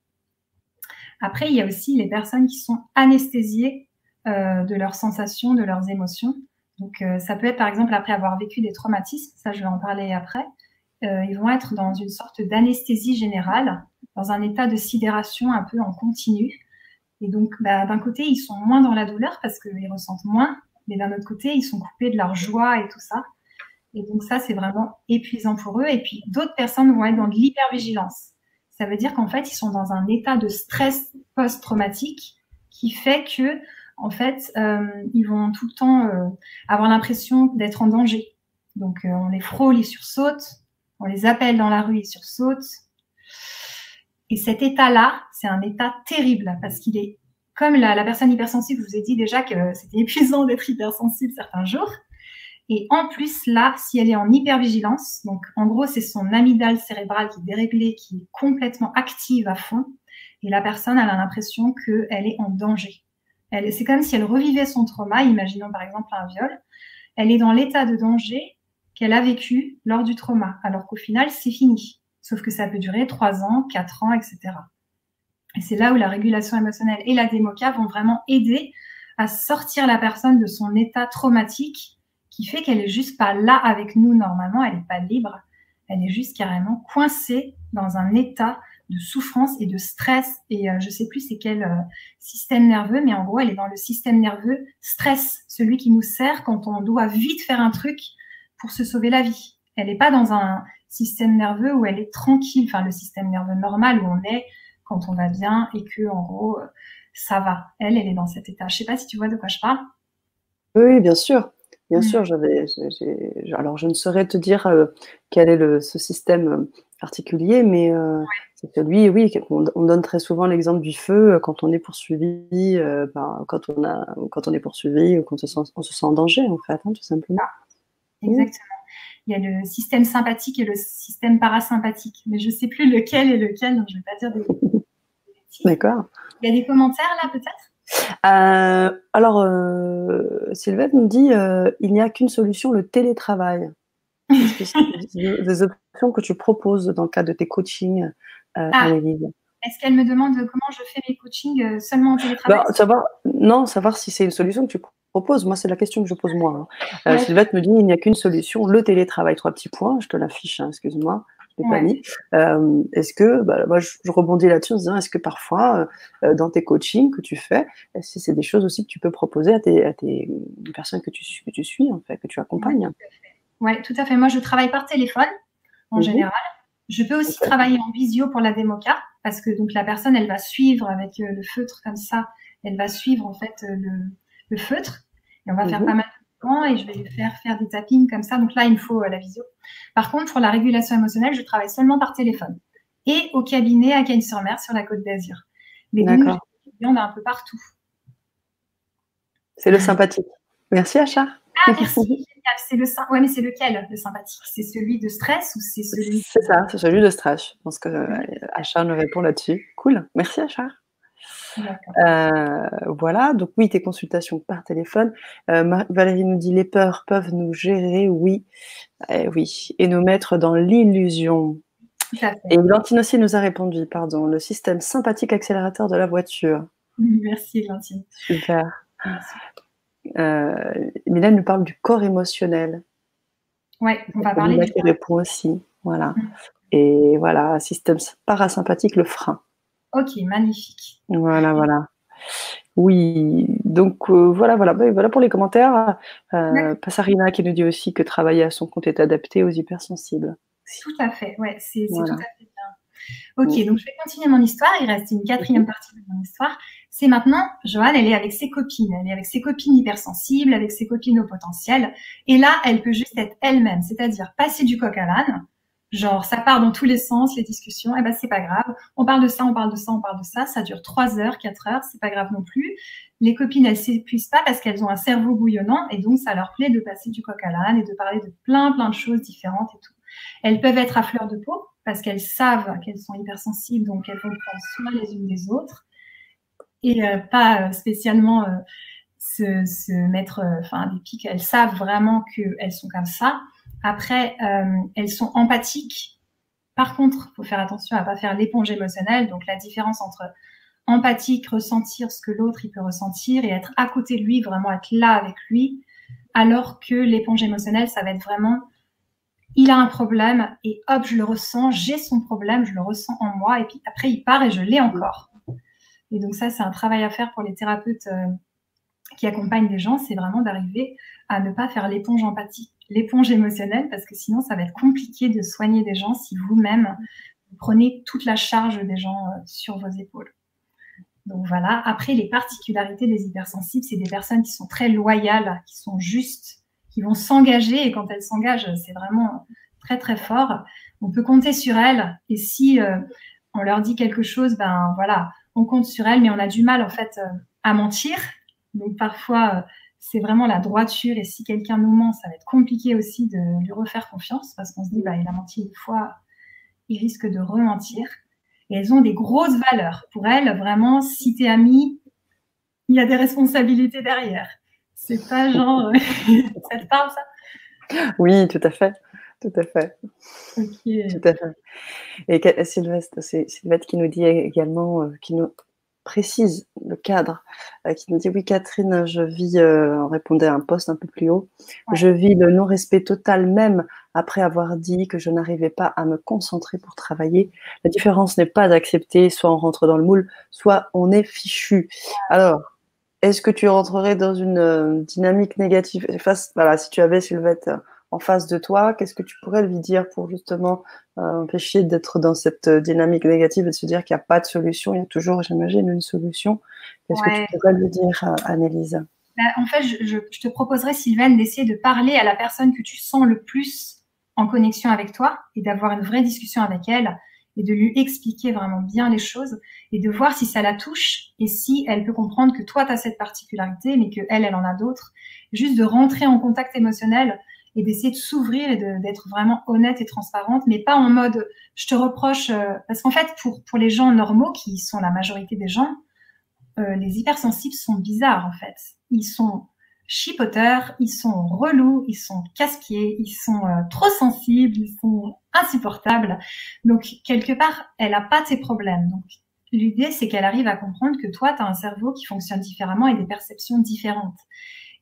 Après, il y a aussi les personnes qui sont anesthésiées de leurs sensations, de leurs émotions. Donc, ça peut être par exemple après avoir vécu des traumatismes, ça je vais en parler après. Ils vont être dans une sorte d'anesthésie générale, dans un état de sidération un peu en continu. Et donc, d'un côté, ils sont moins dans la douleur parce qu'ils ressentent moins, mais d'un autre côté, ils sont coupés de leur joie et tout ça. Et donc, ça, c'est vraiment épuisant pour eux. Et puis, d'autres personnes vont être dans de l'hypervigilance. Ça veut dire qu'en fait, ils sont dans un état de stress post-traumatique qui fait que, en fait, ils vont tout le temps avoir l'impression d'être en danger. Donc, on les frôle, ils sursautent. On les appelle dans la rue, ils sursautent. Et cet état-là, c'est un état terrible parce qu'il est, comme la personne hypersensible, je vous ai dit déjà que c'était épuisant d'être hypersensible certains jours. Et en plus, là, si elle est en hypervigilance, donc en gros, c'est son amygdale cérébrale qui est déréglée, qui est complètement active à fond. Et la personne, elle a l'impression qu'elle est en danger. C'est comme si elle revivait son trauma, imaginons par exemple un viol. Elle est dans l'état de danger qu'elle a vécu lors du trauma, alors qu'au final, c'est fini. Sauf que ça peut durer 3 ans, 4 ans, etc. Et c'est là où la régulation émotionnelle et la démoca vont vraiment aider à sortir la personne de son état traumatique qui fait qu'elle est juste pas là avec nous normalement, elle n'est pas libre, elle est juste carrément coincée dans un état de souffrance et de stress. Et je sais plus c'est quel système nerveux, mais en gros, elle est dans le système nerveux stress, celui qui nous sert quand on doit vite faire un truc pour se sauver la vie. Elle n'est pas dans un système nerveux où elle est tranquille, enfin le système nerveux normal où on est quand on va bien et que en gros ça va. Elle est dans cet état. Je sais pas si tu vois de quoi je parle. Oui, bien sûr. Bien sûr, alors je ne saurais te dire quel est ce système particulier, mais c'est celui, oui, on donne très souvent l'exemple du feu quand on est poursuivi, quand on est poursuivi ou quand on se sent en danger, en fait, hein, tout simplement. Exactement. Il y a le système sympathique et le système parasympathique, mais je ne sais plus lequel est lequel, donc je ne vais pas dire des bêtises. D'accord. Il y a des commentaires là, peut-être? Alors, Sylvette nous dit il n'y a qu'une solution, le télétravail. Est-ce que c'est des options que tu proposes dans le cadre de tes coachings, Annelise? Est-ce qu'elle me demande comment je fais mes coachings seulement en télétravail? Savoir si c'est une solution que tu proposes. Moi, c'est la question que je pose moi. Hein. Sylvette me dit il n'y a qu'une solution, le télétravail. 3 petits points, je te l'affiche, hein, excuse-moi. Je l'ai pas mis. Est-ce que, moi, je rebondis là-dessus en disant, est-ce que parfois, dans tes coachings que tu fais, est-ce que c'est des choses aussi que tu peux proposer à tes personnes que tu suis, en fait, que tu accompagnes? Oui, tout à fait. Moi, je travaille par téléphone, en général. Je peux aussi travailler en visio pour la démoca, parce que donc la personne, elle va suivre avec le feutre comme ça, elle va suivre en fait le feutre, et on va faire pas mal de temps, et je vais lui faire des tappings comme ça. Donc là, il me faut la visio. Par contre, pour la régulation émotionnelle, je travaille seulement par téléphone et au cabinet à Cagnes-sur-Mer, sur la Côte d'Azur. Mais donc, j'ai des clients un peu partout. C'est le sympathique. Merci, Acha. Ah, merci, génial. C'est le ouais, mais c'est lequel, le sympathique? C'est celui de stress ou c'est celui... C'est ça, c'est celui de stress. Je pense que Achar nous répond là-dessus. Cool, merci Achar. D'accord. Voilà, donc oui, tes consultations par téléphone. Valérie nous dit: les peurs peuvent nous gérer, oui, oui, et nous mettre dans l'illusion. Tout à fait. Et Glantine aussi nous a répondu, pardon, le système sympathique accélérateur de la voiture. Merci, Glantine. Super. Mylène nous parle du corps émotionnel. Ouais, on va parler qui répond aussi, voilà. Et voilà, système parasympathique, le frein. Ok, magnifique. Voilà, voilà. Oui, donc voilà pour les commentaires. Passarina qui nous dit aussi que travailler à son compte est adapté aux hypersensibles. Tout à fait, ouais, c'est Voilà. tout à fait bien. Ok, donc je vais continuer mon histoire. Il reste une quatrième partie de mon histoire. C'est maintenant, Joanne, elle est avec ses copines. Elle est avec ses copines hypersensibles, avec ses copines au potentiel. Et là, elle peut juste être elle-même, c'est-à-dire passer du coq à l'âne. Genre, ça part dans tous les sens, les discussions. Eh ben, c'est pas grave. On parle de ça, on parle de ça, on parle de ça. Ça dure 3 heures, 4 heures. C'est pas grave non plus. Les copines, elles s'épuisent pas parce qu'elles ont un cerveau bouillonnant et donc ça leur plaît de passer du coq à l'âne et de parler de plein de choses différentes et tout. Elles peuvent être à fleur de peau parce qu'elles savent qu'elles sont hypersensibles, donc elles vont prendre soin les unes des autres et pas spécialement se mettre des pics. Elles savent vraiment qu'elles sont comme ça. Après, elles sont empathiques. Par contre, il faut faire attention à ne pas faire l'éponge émotionnelle. Donc, la différence entre empathique, ressentir ce que l'autre il peut ressentir et être à côté de lui, vraiment être là avec lui, alors que l'éponge émotionnelle, ça va être vraiment il a un problème et hop, je le ressens, j'ai son problème, je le ressens en moi et puis après, il part et je l'ai encore. Et donc ça, c'est un travail à faire pour les thérapeutes qui accompagnent des gens, c'est vraiment d'arriver à ne pas faire l'éponge empathique, l'éponge émotionnelle, parce que sinon, ça va être compliqué de soigner des gens si vous-même, vous prenez toute la charge des gens sur vos épaules. Donc voilà. Après, les particularités des hypersensibles, c'est des personnes qui sont très loyales, qui sont justes, qui vont s'engager, et quand elles s'engagent, c'est vraiment très, très fort. On peut compter sur elles, et si on leur dit quelque chose, ben voilà, on compte sur elles, mais on a du mal, en fait, à mentir. Donc parfois, c'est vraiment la droiture, et si quelqu'un nous ment, ça va être compliqué aussi de lui refaire confiance, parce qu'on se dit, bah, il a menti une fois, il risque de rementir. Et elles ont des grosses valeurs. Pour elles, vraiment, si t'es ami, il y a des responsabilités derrière. C'est pas genre... ça te parle, ça? Oui, tout à fait. Tout à fait. Ok. Tout à fait. Et Sylvette qui nous dit également, qui nous précise le cadre, qui nous dit: oui Catherine, je vis, on répondait à un post un peu plus haut, je vis le non-respect total même après avoir dit que je n'arrivais pas à me concentrer pour travailler. La différence n'est pas d'accepter, soit on rentre dans le moule, soit on est fichu. Alors, est-ce que tu rentrerais dans une dynamique négative voilà, si tu avais Sylvette en face de toi, qu'est-ce que tu pourrais lui dire pour justement empêcher d'être dans cette dynamique négative et de se dire qu'il n'y a pas de solution, il y a toujours, j'imagine, une solution. Qu'est-ce que tu pourrais lui dire, Annelise? En fait, je te proposerais, Sylvaine, d'essayer de parler à la personne que tu sens le plus en connexion avec toi et d'avoir une vraie discussion avec elle et de lui expliquer vraiment bien les choses et de voir si ça la touche et si elle peut comprendre que toi, tu as cette particularité, mais qu'elle, elle en a d'autres. Juste de rentrer en contact émotionnel et d'essayer de s'ouvrir et d'être vraiment honnête et transparente, mais pas en mode je te reproche, parce qu'en fait, pour les gens normaux, qui sont la majorité des gens, les hypersensibles sont bizarres en fait. Ils sont chipoteurs, ils sont relous, ils sont casse-pieds, ils sont trop sensibles, ils sont insupportables. Donc, quelque part, elle n'a pas tes problèmes. Donc, l'idée, c'est qu'elle arrive à comprendre que toi, tu as un cerveau qui fonctionne différemment et des perceptions différentes.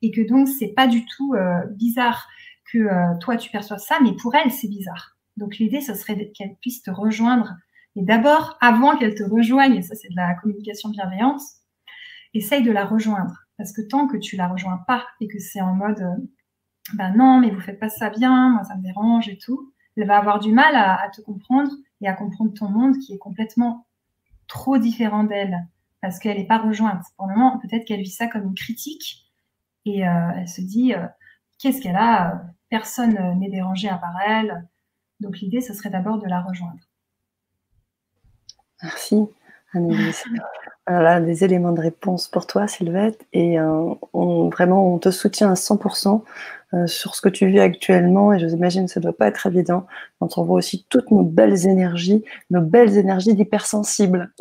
Et que donc, c'est pas du tout bizarre que toi, tu perçois ça, mais pour elle, c'est bizarre. Donc, l'idée, ce serait qu'elle puisse te rejoindre. Et d'abord, avant qu'elle te rejoigne, et ça, c'est de la communication bienveillante, essaye de la rejoindre. Parce que tant que tu la rejoins pas et que c'est en mode ben non, mais vous faites pas ça bien, moi ça me dérange et tout, elle va avoir du mal à te comprendre et à comprendre ton monde qui est complètement trop différent d'elle parce qu'elle n'est pas rejointe. Pour le moment, peut-être qu'elle vit ça comme une critique et elle se dit qu'est-ce qu'elle a, personne n'est dérangé à part elle. Donc l'idée, ce serait d'abord de la rejoindre. Merci, Annelise. Voilà, des éléments de réponse pour toi, Sylvette. Et vraiment, on te soutient à 100% sur ce que tu vis actuellement. Et je imagine que ça ne doit pas être évident. On t'envoie aussi toutes nos belles énergies d'hypersensibles.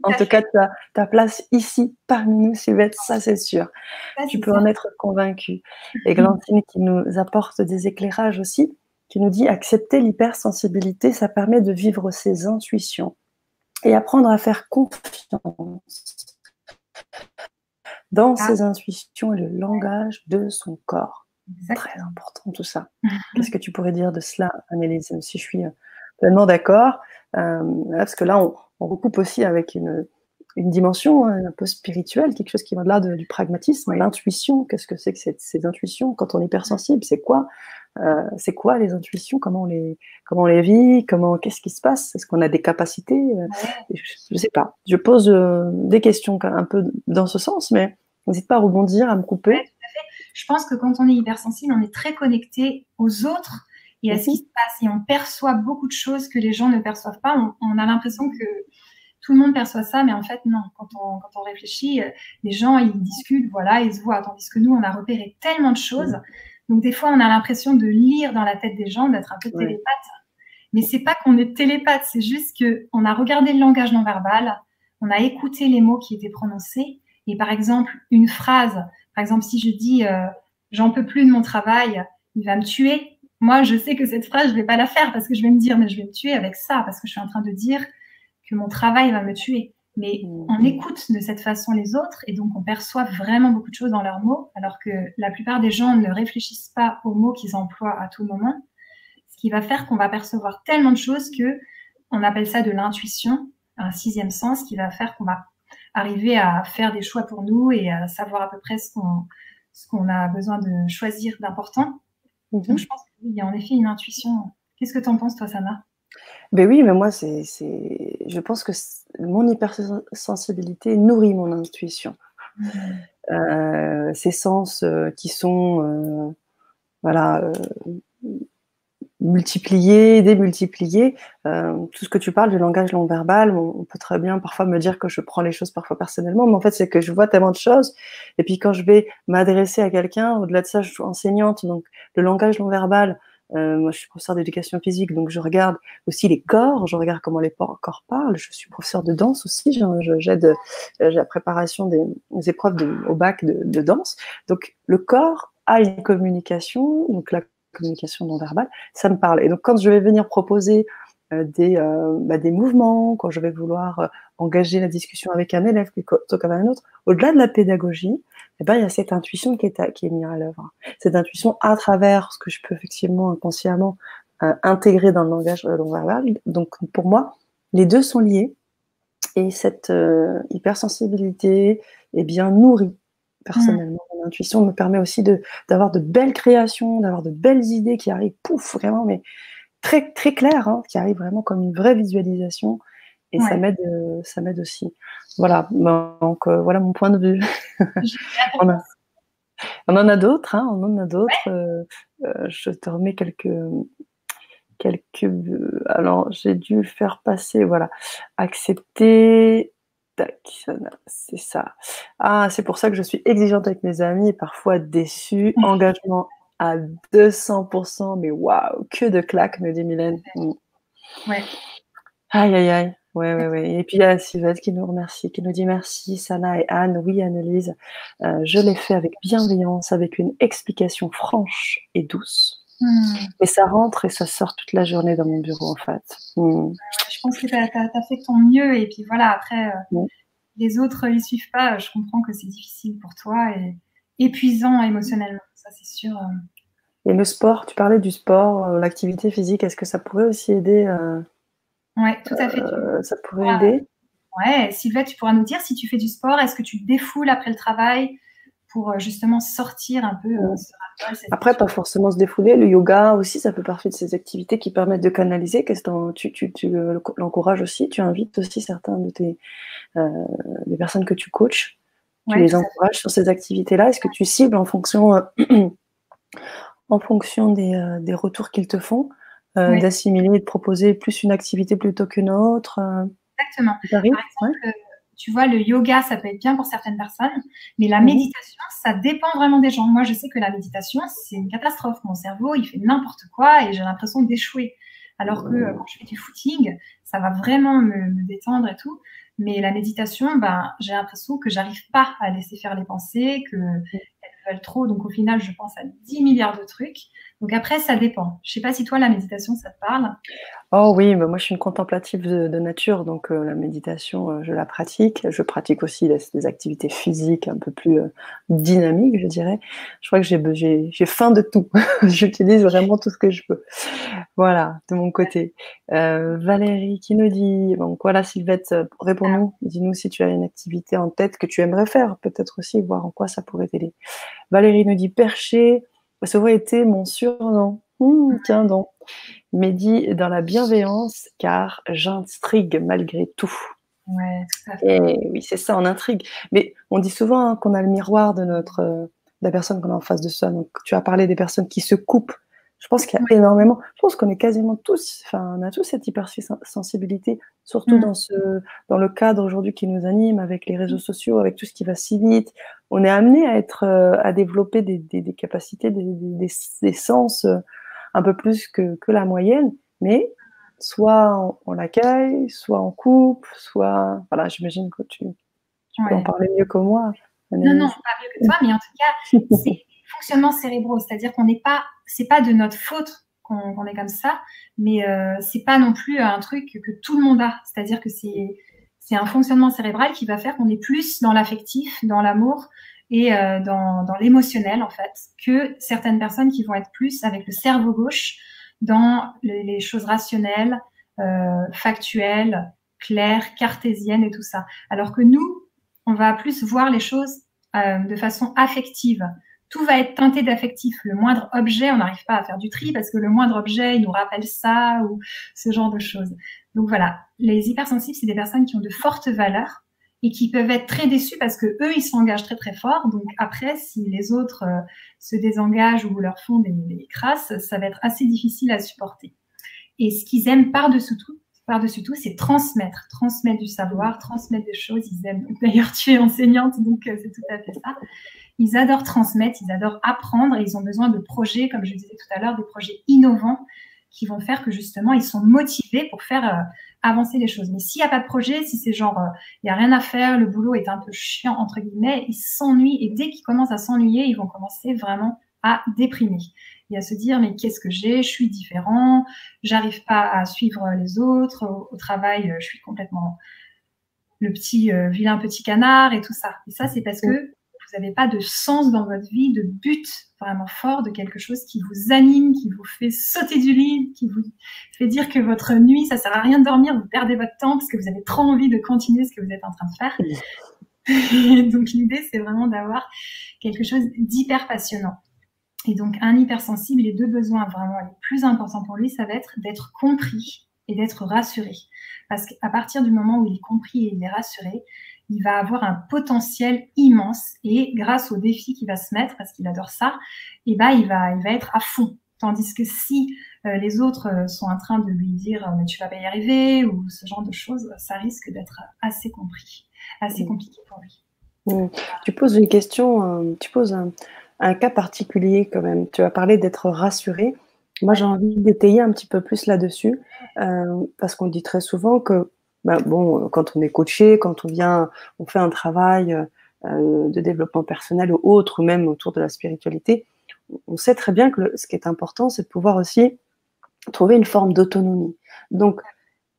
En tout cas, tu as ta place ici parmi nous, Sylvette, ça c'est sûr. Ça, Tu c'est peux sûr. en être convaincue. Et Glantine qui nous apporte des éclairages aussi, qui nous dit accepter l'hypersensibilité, ça permet de vivre ses intuitions et apprendre à faire confiance dans ses intuitions et le langage de son corps. Exactement. Très important tout ça. Qu'est-ce que tu pourrais dire de cela, Annelise? Si je suis pleinement d'accord, parce que là, on recoupe aussi avec une dimension un peu spirituelle, quelque chose qui va au-delà du pragmatisme, l'intuition. Qu'est-ce que c'est que ces intuitions quand on est hypersensible? C'est quoi les intuitions? Comment on les vit? Qu'est-ce qui se passe? Est-ce qu'on a des capacités? Je ne sais pas. Je pose des questions un peu dans ce sens, mais n'hésite pas à rebondir, à me couper. Ouais, tout à fait. Je pense que quand on est hypersensible, on est très connecté aux autres et à ce qui se passe. Et on perçoit beaucoup de choses que les gens ne perçoivent pas. On a l'impression que tout le monde perçoit ça, mais en fait, non. Quand on réfléchit, les gens, ils discutent, voilà, ils se voient. Tandis que nous, on a repéré tellement de choses. Donc, des fois, on a l'impression de lire dans la tête des gens, d'être un peu télépathe. Mais c'est pas qu'on est télépathe, c'est juste qu'on a regardé le langage non verbal, on a écouté les mots qui étaient prononcés. Et par exemple, une phrase, par exemple, si je dis j'en peux plus de mon travail, il va me tuer. Moi, je sais que cette phrase, je vais pas la faire parce que je vais me dire, mais je vais me tuer avec ça, parce que je suis en train de dire que mon travail va me tuer. Mais on écoute de cette façon les autres et donc on perçoit vraiment beaucoup de choses dans leurs mots, alors que la plupart des gens ne réfléchissent pas aux mots qu'ils emploient à tout moment. Ce qui va faire qu'on va percevoir tellement de choses que on appelle ça de l'intuition, un sixième sens qui va faire qu'on va arriver à faire des choix pour nous et à savoir à peu près ce qu'on a besoin de choisir d'important. Donc, je pense qu'il y a en effet une intuition. Qu'est-ce que tu en penses, toi, Sana? Ben oui, mais moi, je pense que mon hypersensibilité nourrit mon intuition. Ces sens qui sont voilà, multipliés, démultipliés. Tout ce que tu parles du langage non verbal, on peut très bien parfois me dire que je prends les choses parfois personnellement, mais en fait, c'est que je vois tellement de choses. Et puis, quand je vais m'adresser à quelqu'un, au-delà de ça, je suis enseignante, donc le langage non verbal, moi, je suis professeure d'éducation physique, donc je regarde aussi les corps, je regarde comment les corps parlent. Je suis professeure de danse aussi, j'aide la préparation des épreuves au bac de danse. Donc, le corps a une communication, donc la communication non verbale, ça me parle. Et donc, quand je vais venir proposer des mouvements, quand je vais vouloir engager la discussion avec un élève plutôt qu'avec un autre, au-delà de la pédagogie, eh ben, il y a cette intuition qui est mise à l'œuvre. Cette intuition à travers ce que je peux effectivement inconsciemment intégrer dans le langage non verbal. Donc, pour moi, les deux sont liés et cette hypersensibilité est bien nourrie. Personnellement, mon intuition me permet aussi d'avoir de belles créations, d'avoir de belles idées qui arrivent, pouf, vraiment, mais très, très claires, hein, qui arrivent vraiment comme une vraie visualisation. Et ça m'aide aussi. Voilà, donc voilà mon point de vue. On en a d'autres, hein, on en a d'autres. Je te remets quelques. Alors, j'ai dû faire passer, voilà, accepter. Tac, c'est ça. Ah, c'est pour ça que je suis exigeante avec mes amis et parfois déçue. Engagement à 200%, mais waouh, que de claques, me dit Mylène. Ouais. Aïe, aïe, aïe. Ouais. Et puis il y a Sylvette qui nous remercie, qui nous dit merci, Sana et Anne. Oui, Annelise, je l'ai fait avec bienveillance, avec une explication franche et douce. Et ça rentre et ça sort toute la journée dans mon bureau, en fait. Je pense que tu as fait ton mieux. Et puis voilà, après, les autres ne suivent pas. Je comprends que c'est difficile pour toi et épuisant émotionnellement. Ça, c'est sûr. Et le sport, tu parlais du sport, l'activité physique, est-ce que ça pourrait aussi aider Oui, tout à fait. Ça pourrait aider. Ouais, Sylvette, tu pourras nous dire si tu fais du sport, est-ce que tu te défoules après le travail pour justement sortir un peu ce ras-le-bol, Après, pas forcément se défouler. Le yoga aussi, ça peut partie de ces activités qui permettent de canaliser. Qu'est-ce que tu l'encourages aussi? Tu invites aussi certains de des personnes que tu coaches. Tu les encourages sur ces activités-là. Est-ce que tu cibles en fonction des retours qu'ils te font, d'assimiler et de proposer plus une activité plutôt qu'une autre? Exactement. Par exemple, tu vois, le yoga, ça peut être bien pour certaines personnes, mais la Mhm. méditation, ça dépend vraiment des gens. Moi, je sais que la méditation, c'est une catastrophe. Mon cerveau, il fait n'importe quoi et j'ai l'impression d'échouer. Alors que quand je fais du footing, ça va vraiment me détendre et tout. Mais la méditation, ben, j'ai l'impression que j'arrive pas à laisser faire les pensées, qu'elles veulent trop. Donc, au final, je pense à 10 milliards de trucs. Donc, après, ça dépend. Je sais pas si toi, la méditation, ça te parle. Oh oui, bah moi je suis une contemplative de nature, donc la méditation, je la pratique. Je pratique aussi des activités physiques un peu plus dynamiques, je dirais. Je crois que j'ai faim de tout. J'utilise vraiment tout ce que je peux. Voilà, de mon côté. Valérie qui nous dit, donc voilà Sylvette, réponds-nous, dis-nous si tu as une activité en tête que tu aimerais faire, peut-être aussi voir en quoi ça pourrait t'aider. Valérie nous dit percher, ça aurait été mon surnom. Tiens donc. Mehdi dans la bienveillance, car j'intrigue malgré tout. Ouais, tout à fait. Et oui, c'est ça, on intrigue. Mais on dit souvent qu'on a le miroir de de la personne qu'on a en face de soi. Donc, tu as parlé des personnes qui se coupent. Je pense qu'il y a Ouais. énormément. Je pense qu'on est quasiment tous, enfin, on a tous cette hypersensibilité, surtout Mm. dans le cadre aujourd'hui qui nous anime, avec les réseaux sociaux, avec tout ce qui va si vite. On est amené à à développer des capacités, des sens un peu plus que la moyenne, mais soit on l'accueille, soit on coupe, soit... Voilà, j'imagine que tu peux en Ouais. parler mieux que moi, Non, non, Anaïs. pas mieux que toi, mais en tout cas, c'est des fonctionnements cérébraux, c'est-à-dire qu'on n'est pas, c'est pas de notre faute qu'on est comme ça, mais c'est pas non plus un truc que tout le monde a, c'est-à-dire que c'est un fonctionnement cérébral qui va faire qu'on est plus dans l'affectif, dans l'amour et dans l'émotionnel en fait, que certaines personnes qui vont être plus avec le cerveau gauche dans les choses rationnelles, factuelles, claires, cartésiennes et tout ça. Alors que nous, on va plus voir les choses de façon affective. Tout va être teinté d'affectif. Le moindre objet, on n'arrive pas à faire du tri parce que le moindre objet, il nous rappelle ça ou ce genre de choses. Donc voilà, les hypersensibles, c'est des personnes qui ont de fortes valeurs et qui peuvent être très déçus parce que eux, ils s'engagent très très fort. Donc après, si les autres se désengagent ou leur font des crasses, ça va être assez difficile à supporter. Et ce qu'ils aiment par-dessus tout, c'est transmettre du savoir, transmettre des choses. Ils aiment. D'ailleurs, tu es enseignante, donc c'est tout à fait ça. Ils adorent transmettre, ils adorent apprendre et ils ont besoin de projets, comme je disais tout à l'heure, des projets innovants qui vont faire que justement ils sont motivés pour faire avancer les choses. Mais s'il n'y a pas de projet, si c'est genre il n'y a rien à faire, le boulot est un peu chiant entre guillemets, ils s'ennuient et dès qu'ils commencent à s'ennuyer, ils vont commencer vraiment à déprimer et à se dire mais qu'est-ce que j'ai, je suis différent, j'arrive pas à suivre les autres, au travail je suis complètement le petit vilain petit canard et tout ça. Et ça c'est parce que vous n'avez pas de sens dans votre vie, de but vraiment fort, de quelque chose qui vous anime, qui vous fait sauter du lit, qui vous fait dire que votre nuit, ça sert à rien de dormir, vous perdez votre temps parce que vous avez trop envie de continuer ce que vous êtes en train de faire. Donc l'idée, c'est vraiment d'avoir quelque chose d'hyper passionnant. Et donc un hypersensible, les deux besoins vraiment les plus importants pour lui, ça va être d'être compris et d'être rassuré. Parce qu'à partir du moment où il est compris et il est rassuré, il va avoir un potentiel immense et grâce aux défis qu'il va se mettre, parce qu'il adore ça, et ben il va être à fond. Tandis que si les autres sont en train de lui dire mais tu vas pas y arriver ou ce genre de choses, ça risque d'être assez compliqué pour lui. Tu poses une question, tu poses un cas particulier quand même. Tu as parlé d'être rassuré. Moi, j'ai envie d'étayer un petit peu plus là-dessus, parce qu'on dit très souvent que, ben, bon, quand on est coaché, quand on fait un travail de développement personnel ou autre, ou même autour de la spiritualité, on sait très bien que ce qui est important, c'est de pouvoir aussi trouver une forme d'autonomie. Donc,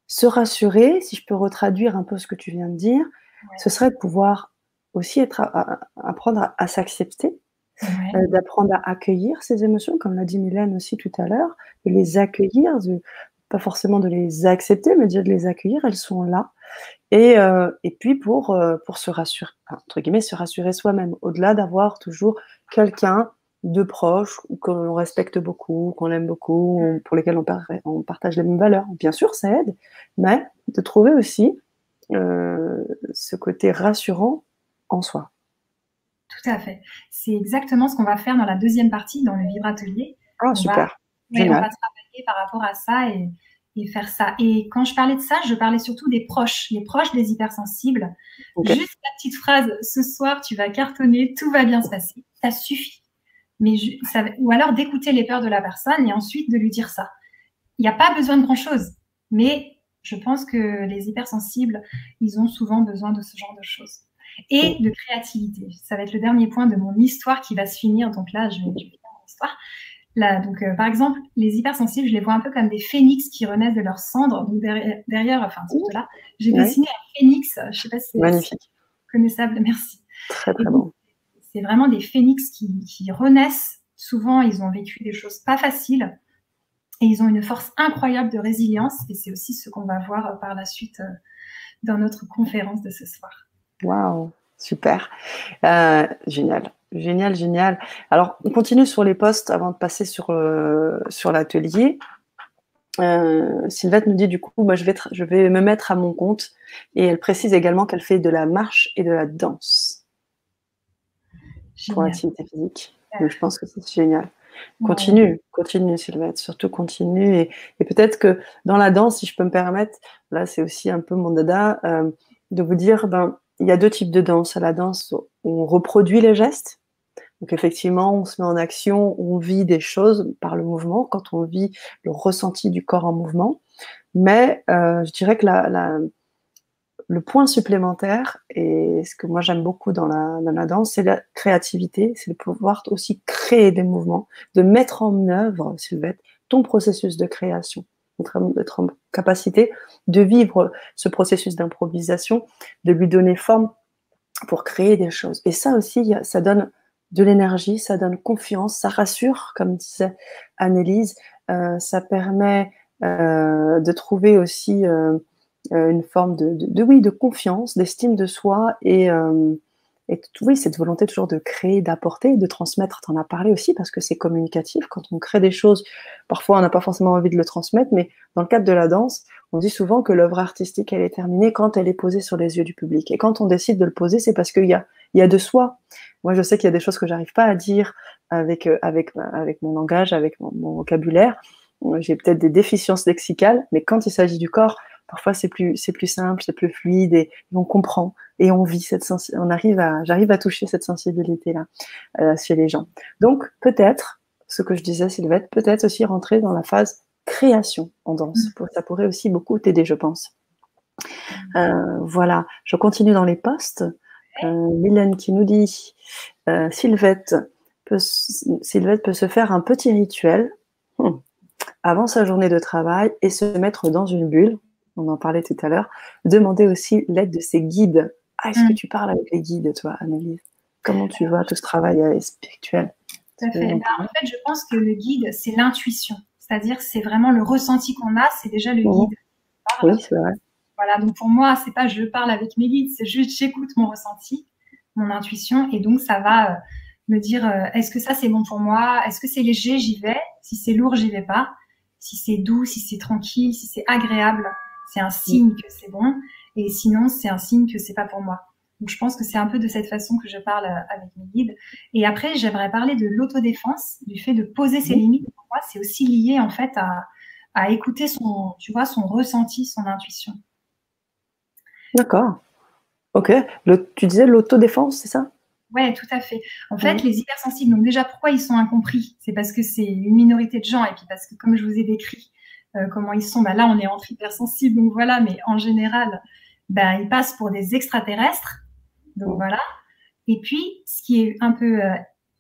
se rassurer, si je peux retraduire un peu ce que tu viens de dire, ce serait de pouvoir aussi apprendre à s'accepter, Ouais. d'apprendre à accueillir ses émotions, comme l'a dit Mylène aussi tout à l'heure, de les accueillir, pas forcément de les accepter, mais déjà de les accueillir, elles sont là. Et puis pour se rassurer, entre guillemets, se rassurer soi-même, au-delà d'avoir toujours quelqu'un de proche ou qu'on respecte beaucoup, qu'on aime beaucoup, ou pour lesquels on partage les mêmes valeurs. Bien sûr, ça aide, mais de trouver aussi ce côté rassurant en soi. Tout à fait. C'est exactement ce qu'on va faire dans la deuxième partie, dans le Vivre Atelier. Ah, On va, super, ouais, on génial. va travailler par rapport à ça et faire ça. Et quand je parlais de ça, je parlais surtout des proches, les proches des hypersensibles. Ok. Juste la petite phrase, ce soir, tu vas cartonner, tout va bien se passer. Ça suffit. Mais ou alors d'écouter les peurs de la personne et ensuite de lui dire ça. Il n'y a pas besoin de grand-chose. Mais je pense que les hypersensibles, ils ont souvent besoin de ce genre de choses. Et de créativité. Ça va être le dernier point de mon histoire qui va se finir. Donc là, je vais finir mon histoire. Là, donc, par exemple, les hypersensibles, je les vois un peu comme des phénix qui renaissent de leurs cendres. Donc derrière, enfin, là, j'ai dessiné un phénix. Je ne sais pas si c'est connaissable. Merci. Très, très bon. C'est vraiment des phénix qui renaissent. Souvent, ils ont vécu des choses pas faciles et ils ont une force incroyable de résilience. Et c'est aussi ce qu'on va voir par la suite dans notre conférence de ce soir. Waouh, super. Génial. Génial, génial. Alors, on continue sur les postes avant de passer sur l'atelier. Sylvette nous dit du coup, moi, je vais me mettre à mon compte. Et elle précise également qu'elle fait de la marche et de la danse pour l'activité physique. Donc, je pense que c'est génial. Continue, Sylvette, surtout continue. Et peut-être que dans la danse, si je peux me permettre, là, c'est aussi un peu mon dada, de vous dire, il y a deux types de danse. À la danse, on reproduit les gestes. Donc effectivement, on se met en action, on vit des choses par le mouvement, quand on vit le ressenti du corps en mouvement. Mais je dirais que le point supplémentaire, et ce que moi j'aime beaucoup dans la danse, c'est la créativité, c'est de pouvoir aussi créer des mouvements, de mettre en œuvre, Sylvette, ton processus de création, d'être en capacité de vivre ce processus d'improvisation, de lui donner forme pour créer des choses. Et ça aussi, ça donne de l'énergie, ça donne confiance, ça rassure, comme disait Annelise, ça permet de trouver aussi une forme de confiance, d'estime de soi et oui, cette volonté toujours de créer, d'apporter, de transmettre. Tu en as parlé aussi parce que c'est communicatif. Quand on crée des choses, parfois on n'a pas forcément envie de le transmettre, mais dans le cadre de la danse, on dit souvent que l'œuvre artistique, elle est terminée quand elle est posée sur les yeux du public. Et quand on décide de le poser, c'est parce qu'il y a de soi. Moi, je sais qu'il y a des choses que j'arrive pas à dire avec mon langage, avec mon vocabulaire. J'ai peut-être des déficiences lexicales, mais quand il s'agit du corps, parfois c'est plus simple, c'est plus fluide et on comprend et on vit j'arrive à toucher cette sensibilité-là chez les gens. Donc peut-être, ce que je disais Sylvette, peut-être aussi rentrer dans la phase création en danse. Ça pourrait aussi beaucoup t'aider, je pense. Voilà, je continue dans les posts. Mylène qui nous dit Sylvette peut se faire un petit rituel avant sa journée de travail et se mettre dans une bulle. On en parlait tout à l'heure. Demander aussi l'aide de ses guides. Est-ce que tu parles avec les guides, toi, Annelise? Comment tu vois tout ce travail spirituel? Tout à fait. En fait, je pense que le guide, c'est l'intuition. C'est-à-dire, c'est vraiment le ressenti qu'on a, c'est déjà le guide. Oui, c'est vrai. Voilà, donc pour moi, c'est pas je parle avec mes guides, c'est juste j'écoute mon ressenti, mon intuition, et donc ça va me dire est-ce que ça c'est bon pour moi? Est-ce que c'est léger, j'y vais? Si c'est lourd, j'y vais pas. Si c'est doux, si c'est tranquille, si c'est agréable, c'est un signe que c'est bon. Et sinon, c'est un signe que c'est pas pour moi. Donc, je pense que c'est un peu de cette façon que je parle avec mes guides. Et après, j'aimerais parler de l'autodéfense, du fait de poser ses limites. Pour moi, c'est aussi lié, en fait, à écouter son ressenti, son intuition. D'accord. Ok. Tu disais l'autodéfense, c'est ça? Ouais, tout à fait. En fait, les hypersensibles, donc déjà, pourquoi ils sont incompris? C'est parce que c'est une minorité de gens, et puis parce que, comme je vous ai décrit comment ils sont, là, on est entre hypersensibles, donc voilà, mais en général, ils passent pour des extraterrestres, donc voilà. Et puis, ce qui est un peu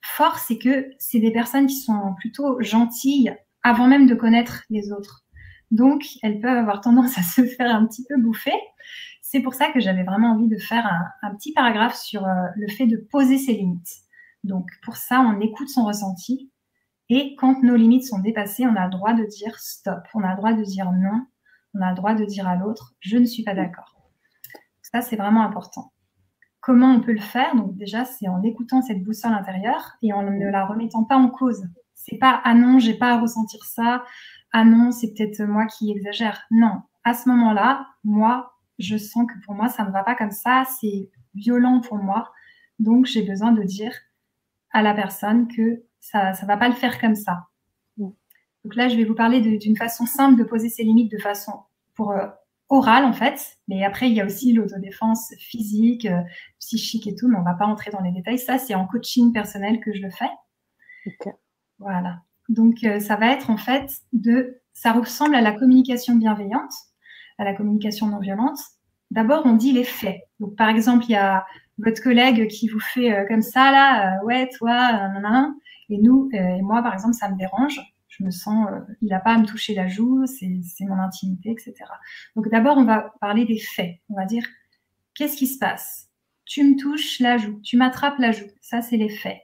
fort, c'est que c'est des personnes qui sont plutôt gentilles avant même de connaître les autres. Donc, elles peuvent avoir tendance à se faire un petit peu bouffer. C'est pour ça que j'avais vraiment envie de faire un petit paragraphe sur le fait de poser ses limites. Donc, pour ça, on écoute son ressenti. Et quand nos limites sont dépassées, on a le droit de dire stop. On a le droit de dire non. On a le droit de dire à l'autre, je ne suis pas d'accord. Ça, c'est vraiment important. Comment on peut le faire? Donc déjà, c'est en écoutant cette boussole intérieure et en ne la remettant pas en cause. C'est pas ah non, j'ai pas à ressentir ça. Ah non, c'est peut-être moi qui exagère. Non, à ce moment-là, moi, je sens que pour moi, ça ne va pas comme ça. C'est violent pour moi. Donc, j'ai besoin de dire à la personne que ça va pas le faire comme ça. Donc là, je vais vous parler d'une façon simple de poser ses limites de façon orale, en fait. Mais après, il y a aussi l'autodéfense physique, psychique et tout, mais on ne va pas entrer dans les détails. Ça, c'est en coaching personnel que je le fais. Okay. Voilà. Donc, ça va être en fait ça ressemble à la communication bienveillante, à la communication non violente. D'abord, on dit les faits. Donc, par exemple, il y a votre collègue qui vous fait comme ça, là, ouais, toi, et nous, et moi, par exemple, ça me dérange. Je me sens, il n'a pas à me toucher la joue, c'est mon intimité, etc. Donc, d'abord, on va parler des faits. On va dire, qu'est-ce qui se passe? Tu me touches la joue, tu m'attrapes la joue. Ça, c'est les faits.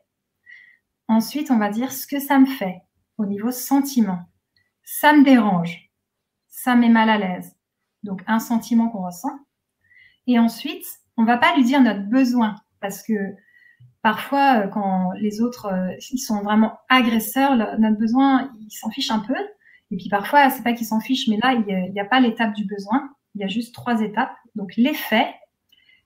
Ensuite, on va dire ce que ça me fait au niveau sentiment. Ça me dérange, ça me met mal à l'aise. Donc, un sentiment qu'on ressent. Et ensuite, on ne va pas lui dire notre besoin parce que parfois, quand les autres ils sont vraiment agresseurs, notre besoin, ils s'en fichent un peu. Et puis parfois, c'est pas qu'ils s'en fichent, mais là, il n'y a pas l'étape du besoin. Il y a juste 3 étapes. Donc, les faits,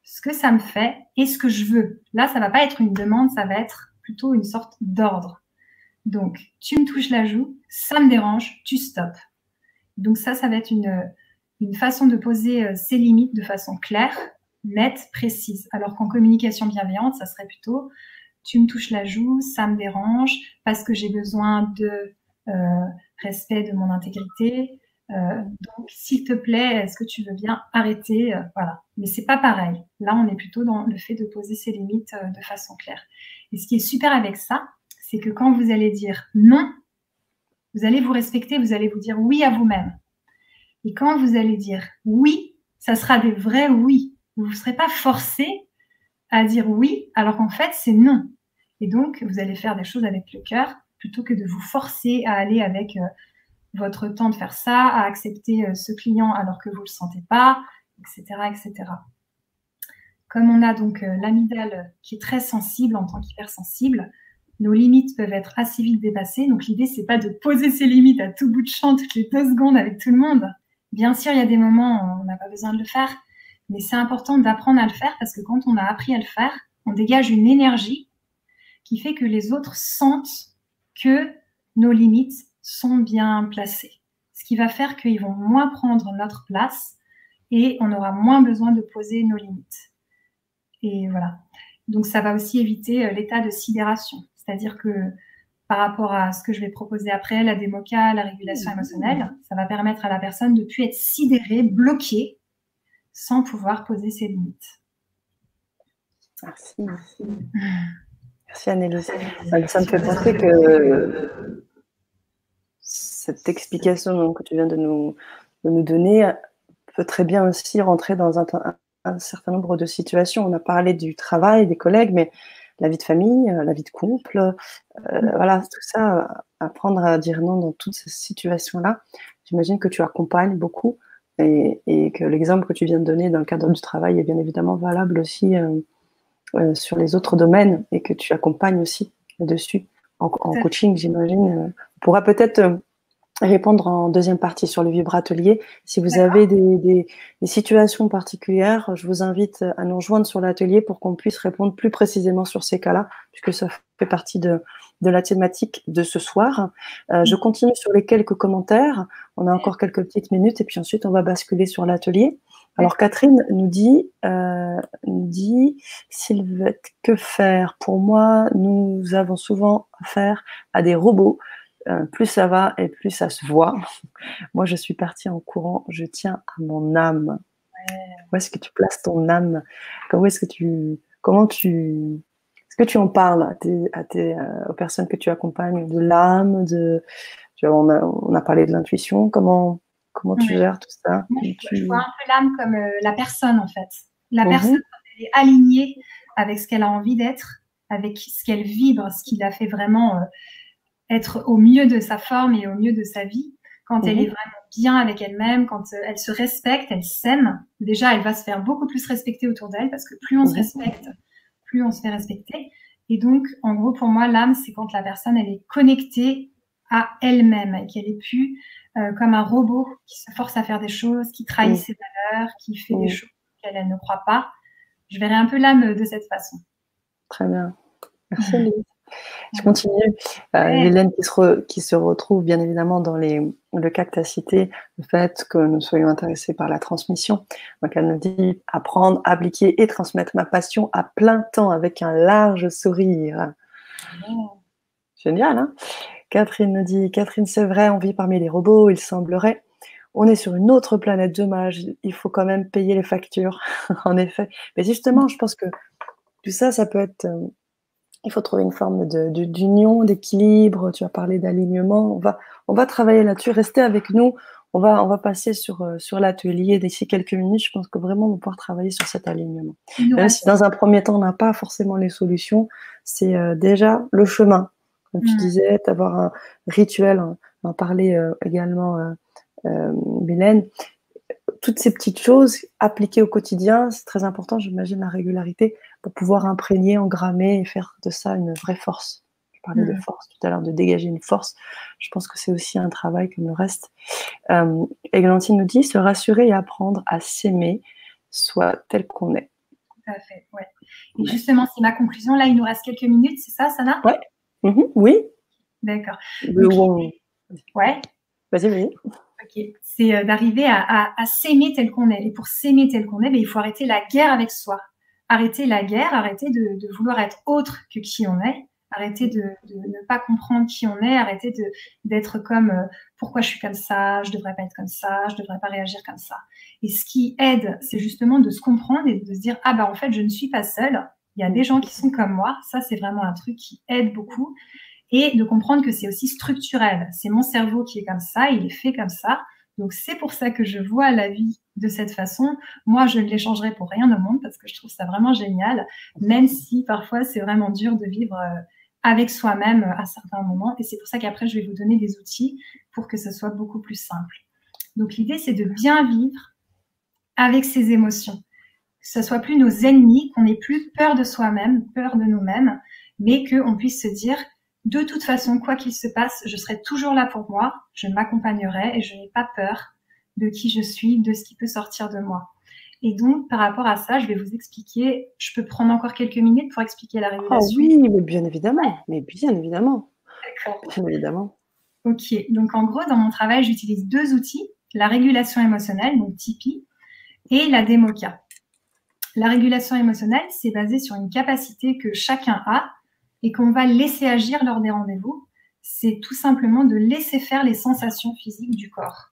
ce que ça me fait et ce que je veux. Là, ça va pas être une demande, ça va être plutôt une sorte d'ordre. Donc, tu me touches la joue, ça me dérange, tu stoppes. Donc ça va être une façon de poser ses limites de façon claire, nette, précise. Alors qu'en communication bienveillante, ça serait plutôt tu me touches la joue, ça me dérange parce que j'ai besoin de respect de mon intégrité. Donc, s'il te plaît, est-ce que tu veux bien arrêter? Voilà. Mais c'est pas pareil. Là, on est plutôt dans le fait de poser ses limites de façon claire. Et ce qui est super avec ça, c'est que quand vous allez dire non, vous allez vous respecter, vous allez vous dire oui à vous-même. Et quand vous allez dire oui, ça sera des vrais oui. Vous ne serez pas forcé à dire oui, alors qu'en fait, c'est non. Et donc, vous allez faire des choses avec le cœur plutôt que de vous forcer à aller avec votre temps de faire ça, à accepter ce client alors que vous ne le sentez pas, etc., etc. Comme on a donc l'amygdale qui est très sensible en tant qu'hypersensible, nos limites peuvent être assez vite dépassées. Donc, l'idée, c'est pas de poser ses limites à tout bout de champ toutes les 2 secondes avec tout le monde. Bien sûr, il y a des moments où on n'a pas besoin de le faire, mais c'est important d'apprendre à le faire parce que quand on a appris à le faire, on dégage une énergie qui fait que les autres sentent que nos limites sont bien placées. Ce qui va faire qu'ils vont moins prendre notre place et on aura moins besoin de poser nos limites. Et voilà. Donc, ça va aussi éviter l'état de sidération. C'est-à-dire que par rapport à ce que je vais proposer après, la démoca, la régulation émotionnelle, ça va permettre à la personne de ne plus être sidérée, bloquée, sans pouvoir poser ses limites. Merci. Merci Annelise. Ça me fait penser que cette explication que tu viens de nous donner peut très bien aussi rentrer dans un certain nombre de situations. On a parlé du travail, des collègues, mais la vie de famille, la vie de couple, voilà, tout ça, apprendre à dire non dans toutes ces situations-là. J'imagine que tu accompagnes beaucoup et que l'exemple que tu viens de donner dans le cadre du travail est bien évidemment valable aussi sur les autres domaines et que tu accompagnes aussi là-dessus en coaching, j'imagine. On pourra peut-être répondre en deuxième partie sur le vibratelier. Si vous avez des situations particulières, je vous invite à nous rejoindre sur l'atelier pour qu'on puisse répondre plus précisément sur ces cas-là, puisque ça fait partie de la thématique de ce soir. Je continue sur les quelques commentaires. On a encore quelques petites minutes et puis ensuite on va basculer sur l'atelier. Alors Catherine nous dit Sylvette, que faire? Pour moi, nous avons souvent affaire à des robots. Plus ça va et plus ça se voit. Moi, je suis partie en courant. Je tiens à mon âme. Ouais. Où est-ce que tu places ton âme? Est-ce que tu en parles aux personnes que tu accompagnes de l'âme, on a parlé de l'intuition. Comment tu gères tout ça? Moi, je vois un peu l'âme comme la personne, en fait. La personne, elle est alignée avec ce qu'elle a envie d'être, avec ce qu'elle vibre, ce qui la fait vraiment être au mieux de sa forme et au mieux de sa vie. Quand elle est vraiment bien avec elle-même, quand elle se respecte, elle s'aime, déjà, elle va se faire beaucoup plus respecter autour d'elle parce que plus on se respecte, plus on se fait respecter. Et donc, en gros, pour moi, l'âme, c'est quand la personne, elle est connectée à elle-même et qu'elle est plus comme un robot qui se force à faire des choses, qui trahit ses valeurs, qui fait des choses qu'elle ne croit pas. Je verrais un peu l'âme de cette façon. Très bien. Merci, Lise. Je continue. Hélène qui se retrouve bien évidemment dans le cas que tu as cité, le fait que nous soyons intéressés par la transmission. Donc elle nous dit apprendre, appliquer et transmettre ma passion à plein temps avec un large sourire. Génial, hein? Catherine nous dit, Catherine, c'est vrai, on vit parmi les robots, il semblerait. On est sur une autre planète, dommage, il faut quand même payer les factures, en effet. Mais justement, je pense que tout ça, ça peut être... il faut trouver une forme d'union, d'équilibre. Tu as parlé d'alignement. On va travailler là-dessus. Restez avec nous. On va passer sur l'atelier d'ici quelques minutes. Je pense que vraiment, on va pouvoir travailler sur cet alignement. Même si dans un premier temps, on n'a pas forcément les solutions, c'est déjà le chemin. Comme tu disais, d'avoir un rituel. On en parlait également, Mylène. Toutes ces petites choses appliquées au quotidien, c'est très important, j'imagine, la régularité, pour pouvoir imprégner, engrammer et faire de ça une vraie force. Je parlais de force tout à l'heure, de dégager une force. Je pense que c'est aussi un travail comme le reste. Églantine nous dit, se rassurer et apprendre à s'aimer, soit tel qu'on est. Tout à fait, ouais. Et justement, c'est ma conclusion. Là, il nous reste quelques minutes, c'est ça, Sana? Ouais. Oui. D'accord. Ouais. Vas-y, vas-y. Ok, c'est d'arriver à s'aimer tel qu'on est. Et pour s'aimer tel qu'on est, il faut arrêter la guerre avec soi. Arrêter la guerre, arrêter de vouloir être autre que qui on est, arrêter de ne pas comprendre qui on est, arrêter d'être comme pourquoi je suis comme ça, je devrais pas être comme ça, je devrais pas réagir comme ça. Et ce qui aide, c'est justement de se comprendre et de se dire, ah bah en fait, je ne suis pas seule, il y a des gens qui sont comme moi. Ça, c'est vraiment un truc qui aide beaucoup. Et de comprendre que c'est aussi structurel. C'est mon cerveau qui est comme ça, il est fait comme ça. Donc, c'est pour ça que je vois la vie de cette façon. Moi, je ne l'échangerai pour rien au monde parce que je trouve ça vraiment génial, même si parfois c'est vraiment dur de vivre avec soi-même à certains moments. Et c'est pour ça qu'après, je vais vous donner des outils pour que ce soit beaucoup plus simple. Donc, l'idée, c'est de bien vivre avec ses émotions. Que ce soit plus nos ennemis, qu'on n'ait plus peur de soi-même, peur de nous-mêmes, mais qu'on puisse se dire, de toute façon, quoi qu'il se passe, je serai toujours là pour moi, je m'accompagnerai et je n'ai pas peur de qui je suis, de ce qui peut sortir de moi. Et donc, par rapport à ça, je vais vous expliquer, je peux prendre encore quelques minutes pour expliquer la régulation. Ah oui, mais bien évidemment, D'accord. Bien évidemment. Ok, donc en gros, dans mon travail, j'utilise deux outils, la régulation émotionnelle, donc Tipeee, et la Demoka. La régulation émotionnelle, c'est basé sur une capacité que chacun a et qu'on va laisser agir lors des rendez-vous, c'est tout simplement de laisser faire les sensations physiques du corps.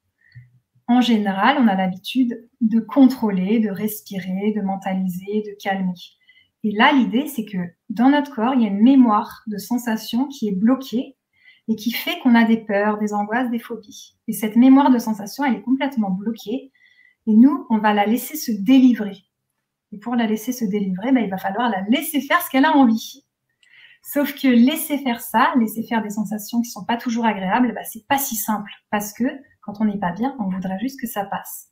En général, on a l'habitude de contrôler, de respirer, de mentaliser, de calmer. Et là, l'idée, c'est que dans notre corps, il y a une mémoire de sensations qui est bloquée et qui fait qu'on a des peurs, des angoisses, des phobies. Et cette mémoire de sensations, elle est complètement bloquée. Et nous, on va la laisser se délivrer. Et pour la laisser se délivrer, il va falloir la laisser faire ce qu'elle a envie. Sauf que laisser faire ça, laisser faire des sensations qui sont pas toujours agréables, c'est pas si simple. Parce que quand on n'est pas bien, on voudrait juste que ça passe.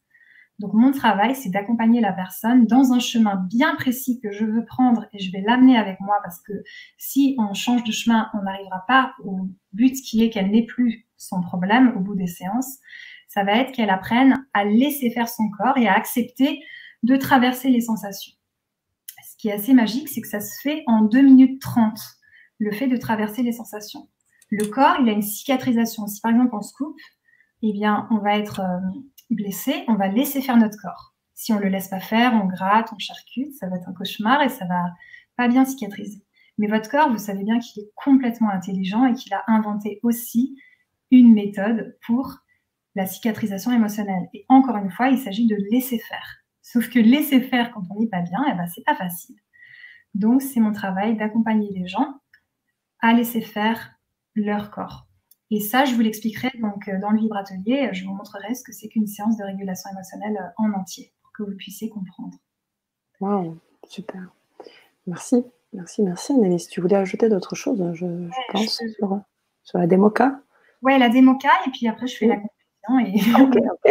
Donc mon travail, c'est d'accompagner la personne dans un chemin bien précis que je veux prendre et je vais l'amener avec moi parce que si on change de chemin, on n'arrivera pas au but qui est qu'elle n'ait plus son problème au bout des séances. Ça va être qu'elle apprenne à laisser faire son corps et à accepter de traverser les sensations. Ce qui est assez magique, c'est que ça se fait en 2 minutes 30, le fait de traverser les sensations. Le corps, il a une cicatrisation. Si par exemple on se coupe, eh bien, on va être blessé, on va laisser faire notre corps. Si on le laisse pas faire, on gratte, on charcute, ça va être un cauchemar et ça va pas bien cicatriser. Mais votre corps, vous savez bien qu'il est complètement intelligent et qu'il a inventé aussi une méthode pour la cicatrisation émotionnelle. Et encore une fois, il s'agit de laisser faire. Sauf que laisser faire quand on n'est pas bien, c'est pas facile. Donc, c'est mon travail d'accompagner les gens à laisser faire leur corps. Et ça, je vous l'expliquerai donc dans le Vibre Atelier. Je vous montrerai ce que c'est qu'une séance de régulation émotionnelle en entier pour que vous puissiez comprendre. Waouh, super. Merci, Annelise. Tu voulais ajouter d'autres choses, je pense, sur la Demoka? Ouais, la Demoka, et puis après, je fais la conclusion.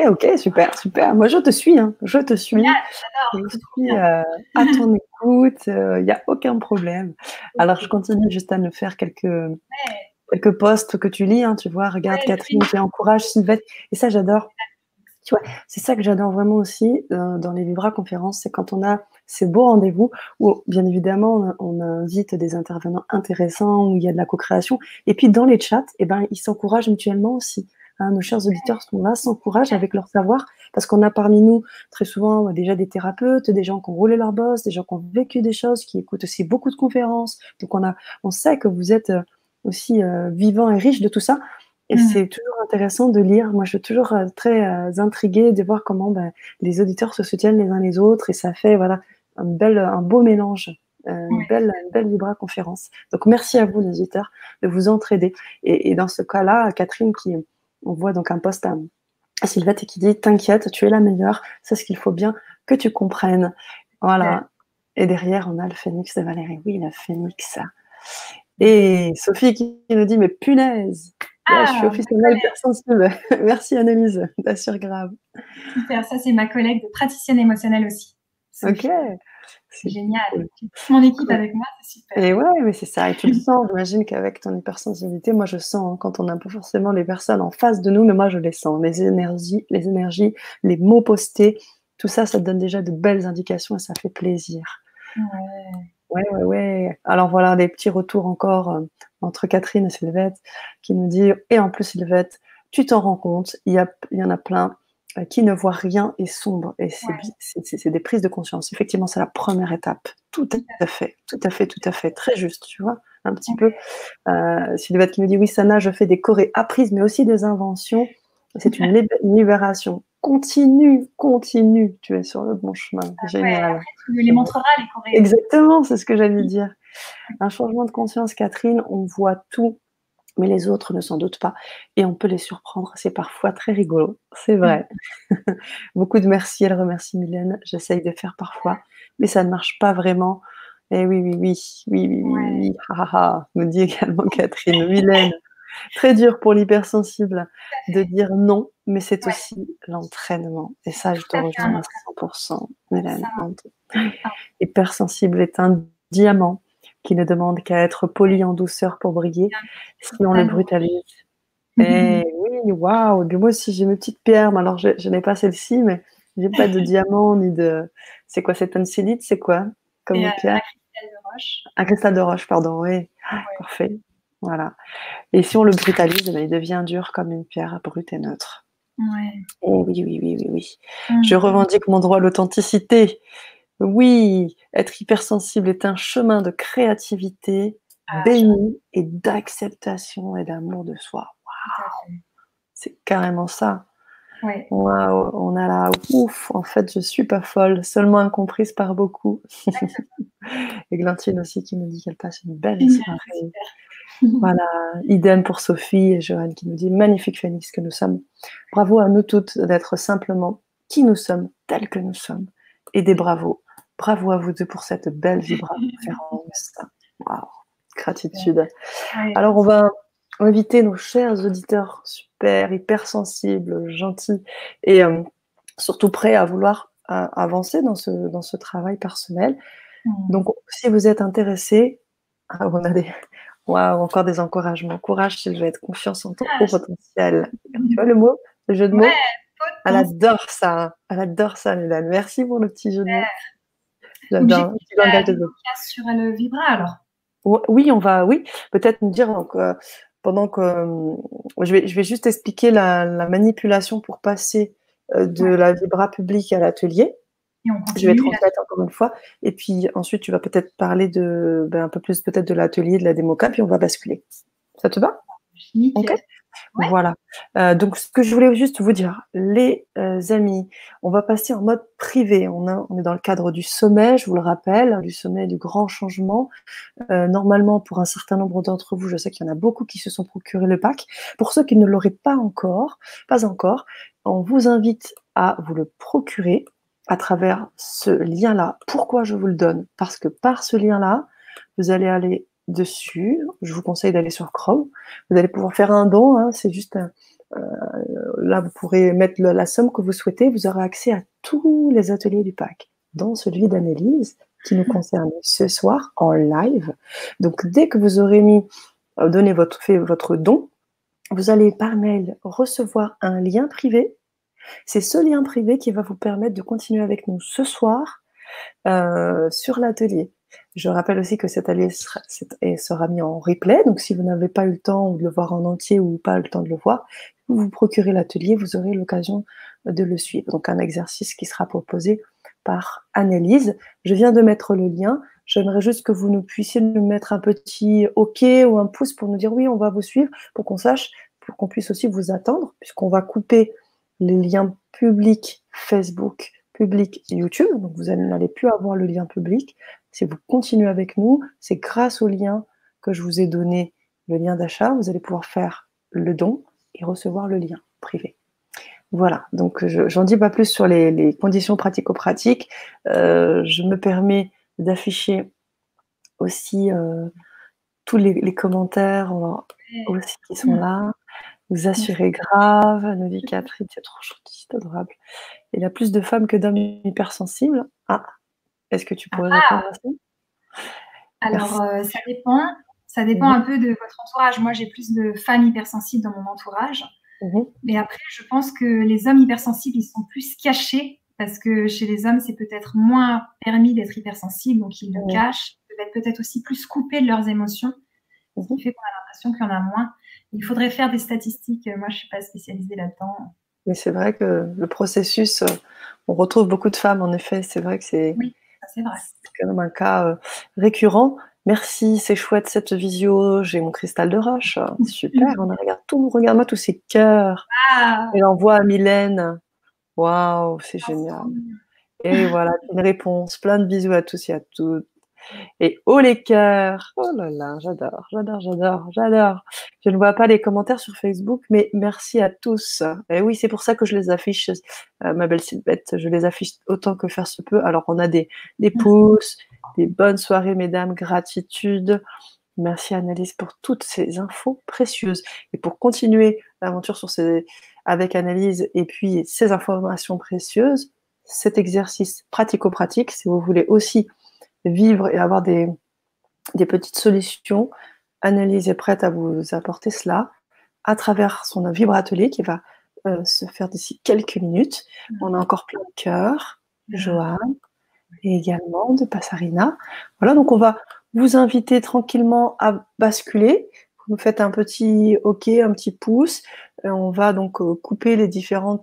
Ok, super. Moi, je te suis. Je te suis à ton écoute. Il n'y a aucun problème. Alors, je continue juste à nous faire quelques posts que tu lis. Tu vois, regarde Catherine qui encourage Sylvette. Et ça, j'adore. Tu vois? C'est ça que j'adore vraiment aussi, dans les Vibra conférences, c'est quand on a ces beaux rendez-vous où, bien évidemment, on invite des intervenants intéressants, où il y a de la co-création et puis dans les chats et ben, ils s'encouragent mutuellement aussi, hein. Nos chers auditeurs sont là, s'encouragent avec leur savoir parce qu'on a parmi nous, très souvent, déjà des thérapeutes, des gens qui ont roulé leur boss, des gens qui ont vécu des choses, qui écoutent aussi beaucoup de conférences. Donc on sait que vous êtes, aussi, vivants et riches de tout ça et c'est toujours intéressant de lire. Moi, je suis toujours, très, intriguée de voir comment, les auditeurs se soutiennent les uns les autres et ça fait, voilà, un beau mélange, Ouais. une belle Vibra conférence. Donc merci à vous les auditeurs de vous entraider et dans ce cas-là, Catherine qui on voit donc un post à Sylvette et qui dit: «T'inquiète, tu es la meilleure, c'est ce qu'il faut bien que tu comprennes». Super. Voilà et derrière, on a le phénix de Valérie. Oui, le phénix et Sophie qui nous dit: «Mais punaise! Là, je suis Ah, ma officiellement collègue, hypersensible». Merci Annelise, t'assures grave. super. Ça, c'est ma collègue de praticienne émotionnelle aussi, OK, Sophie. c'est Génial. cool, J'ai toute mon équipe cool. avec moi, c'est super. Et ouais, mais c'est ça et tu le sens. J'imagine qu'avec ton hypersensibilité, moi je sens, hein, quand on n'a pas forcément les personnes en face de nous, mais moi je les sens. Les énergies, les mots postés, tout ça, ça te donne déjà de belles indications et ça fait plaisir. Ouais. Ouais, ouais, ouais. Alors voilà, des petits retours encore, entre Catherine et Sylvette qui nous dit: «Et en plus Sylvette, tu t'en rends compte, il y en a plein, qui ne voient rien et sombre» et Ouais, c'est des prises de conscience. Effectivement, c'est la première étape. Tout tout à à fait, tout à fait, tout à fait. Très juste, tu vois? Un petit peu, fait. Sylvette qui nous dit: «Oui Sana, je fais des chorés apprises, mais aussi des inventions. C'est une libération. Continue, continue, tu es sur le bon chemin». Ouais, Génial. après tu me les montreras les choréos. Exactement, c'est ce que j'allais dire. Un changement de conscience, Catherine, on voit tout, mais les autres ne s'en doutent pas et on peut les surprendre. C'est parfois très rigolo, c'est Mmh. vrai. Beaucoup de merci, elle remercie Mylène. J'essaye de faire parfois, mais ça ne marche pas vraiment. Et oui, oui, oui, oui, oui, oui, Ouais, oui, ah, ah, ah, me dit également Catherine. Mylène, très dur pour l'hypersensible tout à de fait. dire non, mais c'est Ouais, aussi l'entraînement. Et c'est ça, je tout te à fait un rejoins à entraînement. 100%, Ça Mylène. ah, Hypersensible est un diamant qui ne demande qu'à être ouais, poli en douceur pour briller. bien Si on le cristal de brutalise, roche. eh oui, waouh! Puis moi aussi j'ai mes petites pierres, mais alors je n'ai pas celle-ci, mais j'ai pas de diamant ni de c'est quoi? C'est tanzélite, c'est quoi C'est, comme pierre? un cristal de roche. Un cristal de roche, pardon, oui. Ah, Ouais, parfait, voilà et si on le brutalise, eh ben, il devient dur comme une pierre brute et neutre. ouais. Eh oui, oui, oui, oui, oui. Je Mmh. revendique mon droit à l'authenticité. Oui, être hypersensible est un chemin de créativité Ah, je béni et d'acceptation et d'amour de soi. tout à fait. C'est carrément ça. Ouais, Waouh, on a la ouf, en fait, je suis pas folle, seulement incomprise par beaucoup. exactement. Églantine aussi qui nous dit qu'elle passe une belle Génial, c'est soirée. super. Voilà, idem pour Sophie et Joanne qui nous dit magnifique Phoenix que nous sommes. Bravo à nous toutes d'être simplement qui nous sommes, tels que nous sommes. Et des bravos. Bravo à vous deux pour cette belle vibra-conférence. Waouh, Super. gratitude. Ouais, Alors on va inviter nos chers auditeurs super, hypersensibles, gentils et surtout prêts à vouloir avancer dans ce travail personnel. mmh. Donc si vous êtes intéressés, ah, on a des waouh, encore des encouragements. Courage Sylvette, confiance en ton haut Ah, je potentiel. Tu vois le mot? Le jeu de ouais, mots? Elle adore ça Mélane. Merci pour le petit jeu de mots. donc J'adore, le j'écoute petit langage du des autres. podcast sur le Vibra alors? Oui, oui, peut-être me dire donc, pendant que, je vais juste expliquer la manipulation pour passer, de Ouais la vibra publique à l'atelier. et on Je vais continue là transmettre encore une fois et puis ensuite tu vas peut-être parler un peu plus peut-être de l'atelier, de la démoca, puis on va basculer. Ça te va? OK? nickel. Ouais. Voilà, donc ce que je voulais juste vous dire, les, amis, on va passer en mode privé. On est dans le cadre du sommet, je vous le rappelle, du sommet du grand changement. Normalement, pour un certain nombre d'entre vous, je sais qu'il y en a beaucoup qui se sont procuré le pack. Pour ceux qui ne l'auraient pas encore, on vous invite à vous le procurer à travers ce lien-là. Pourquoi je vous le donne? Parce que par ce lien-là, vous allez aller dessus. Je vous conseille d'aller sur Chrome. Vous allez pouvoir faire un don, hein, c'est juste là, vous pourrez mettre la somme que vous souhaitez. Vous aurez accès à tous les ateliers du pack, dont celui d'Annelise qui nous concerne ce soir en live. Donc, dès que vous aurez fait votre don, vous allez par mail recevoir un lien privé C'est ce lien privé qui va vous permettre de continuer avec nous ce soir sur l'atelier. Je rappelle aussi que cet atelier sera mis en replay, donc si vous n'avez pas eu le temps de le voir en entier ou pas le temps de le voir, vous vous procurez l'atelier, vous aurez l'occasion de le suivre. Donc un exercice qui sera proposé par Annelise. Je viens de mettre le lien. J'aimerais juste que vous nous puissiez nous mettre un petit OK ou un pouce pour nous dire oui, on va vous suivre, pour qu'on sache, pour qu'on puisse aussi vous attendre, puisqu'on va couper les liens publics Facebook, public YouTube. Donc vous n'allez plus avoir le lien public. Si vous continuez avec nous, c'est grâce au lien que je vous ai donné, le lien d'achat, vous allez pouvoir faire le don et recevoir le lien privé. Voilà, donc j'en dis pas plus sur les conditions pratico-pratiques. Je me permets d'afficher aussi tous les commentaires aussi qui sont là. Vous assurez grave, nous dit Catherine, c'est trop gentil, c'est adorable. Il y a plus de femmes que d'hommes hypersensibles. Ah, est-ce que tu pourrais répondre à ça? Alors, ça dépend. Ça dépend un peu de votre entourage. Moi, j'ai plus de femmes hypersensibles dans mon entourage. Mais après, je pense que les hommes hypersensibles, ils sont plus cachés parce que chez les hommes, c'est peut-être moins permis d'être hypersensible, donc ils le cachent. Ils peuvent être peut-être aussi plus coupés de leurs émotions, ce qui fait qu'on a l'impression qu'il y en a moins. Il faudrait faire des statistiques. Moi, je ne suis pas spécialisée là-dedans. Mais c'est vrai que le processus, on retrouve beaucoup de femmes, en effet. C'est vrai que c'est quand même un cas récurrent. Merci, c'est chouette cette visio. J'ai mon cristal de roche. Super, regarde-moi tous ces cœurs. Et l'envoie à Mylène. Waouh, c'est génial. Et voilà, une réponse. Plein de bisous à tous et à toutes. Et oh les cœurs. Oh là là, j'adore. Je ne vois pas les commentaires sur Facebook, mais merci à tous. Et oui, c'est pour ça que je les affiche, ma belle Sylvette. Je les affiche autant que faire se peut. Alors, on a des pouces, des bonnes soirées, mesdames, gratitude. Merci Annelise pour toutes ces infos précieuses. Et pour continuer l'aventure avec Annelise et puis ces informations précieuses, cet exercice pratico-pratique, si vous voulez aussi vivre et avoir des petites solutions, Annelise est prête à vous apporter cela à travers son vibratelier qui va se faire d'ici quelques minutes. On a encore plein de cœurs, Joanne, et également de Passarina. Voilà, donc on va vous inviter tranquillement à basculer. Vous faites un petit OK, un petit pouce. On va donc couper des différents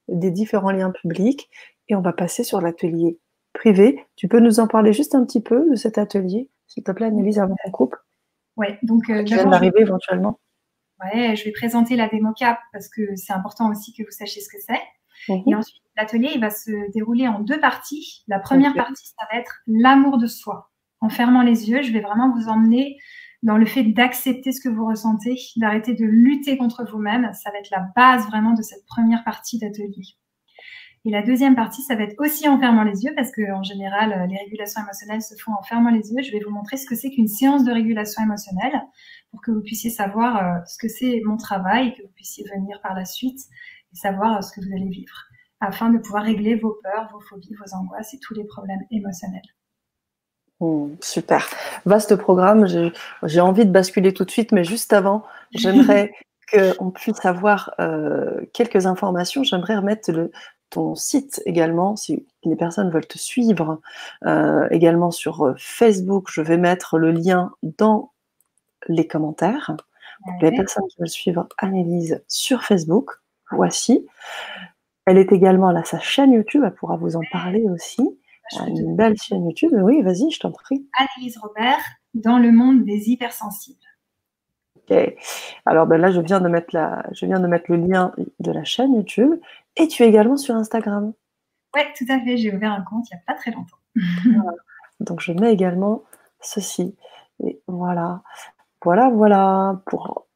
liens publics et on va passer sur l'atelier privé. Tu peux nous en parler juste un petit peu de cet atelier, s'il te plaît, Annelise, avant qu'on coupe? Oui, donc qui viennent d'arriver éventuellement. Ouais, je vais présenter la démo cap parce que c'est important aussi que vous sachiez ce que c'est. Et ensuite, l'atelier, il va se dérouler en 2 parties. La première partie, ça va être l'amour de soi. En fermant les yeux, je vais vraiment vous emmener dans le fait d'accepter ce que vous ressentez, d'arrêter de lutter contre vous-même. Ça va être la base vraiment de cette première partie d'atelier. Et la deuxième partie, ça va être aussi en fermant les yeux parce qu'en général, les régulations émotionnelles se font en fermant les yeux. Je vais vous montrer ce que c'est qu'une séance de régulation émotionnelle pour que vous puissiez savoir ce que c'est mon travail et que vous puissiez venir par la suite et savoir ce que vous allez vivre afin de pouvoir régler vos peurs, vos phobies, vos angoisses et tous les problèmes émotionnels. Super. Vaste programme. J'ai envie de basculer tout de suite, mais juste avant, j'aimerais qu'on puisse avoir quelques informations. J'aimerais remettre ton site également, si les personnes veulent te suivre, également sur Facebook. Je vais mettre le lien dans les commentaires. Pour les personnes qui veulent suivre Annelise sur Facebook, voici. Elle est également à sa chaîne YouTube, elle pourra vous en parler aussi. Une belle chaîne YouTube. Oui, vas-y, je t'en prie. Annelise Robert, dans le monde des hypersensibles. Ok. Alors là, je viens de mettre le lien de la chaîne YouTube. Et tu es également sur Instagram. Oui, tout à fait. J'ai ouvert un compte il n'y a pas très longtemps. Voilà. Donc, je mets également ceci. Et voilà. Voilà. Pour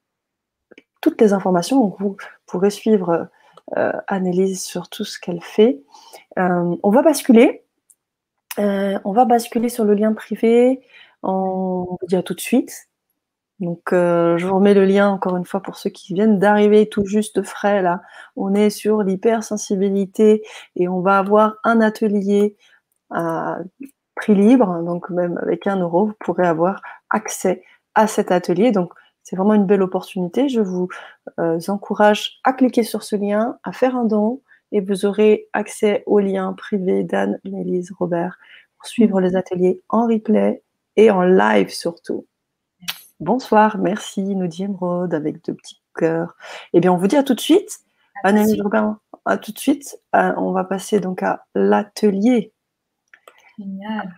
toutes les informations, donc vous pourrez suivre Annelise sur tout ce qu'elle fait. On va basculer. Sur le lien privé. On vous dit à tout de suite. Donc, je vous remets le lien encore une fois pour ceux qui viennent d'arriver tout juste frais là. On est sur l'hypersensibilité et on va avoir un atelier à prix libre, donc même avec 1 €, vous pourrez avoir accès à cet atelier. Donc, C'est vraiment une belle opportunité. Je vous encourage à cliquer sur ce lien, à faire un don, et vous aurez accès au lien privé d'Anne, Élise, Robert pour suivre les ateliers en replay et en live surtout. Bonsoir, merci, nous dit Emeraude avec 2 petits cœurs. Eh bien, on vous dit à tout de suite. Anne, Élise, Robert, à tout de suite. On va passer donc à l'atelier. Génial.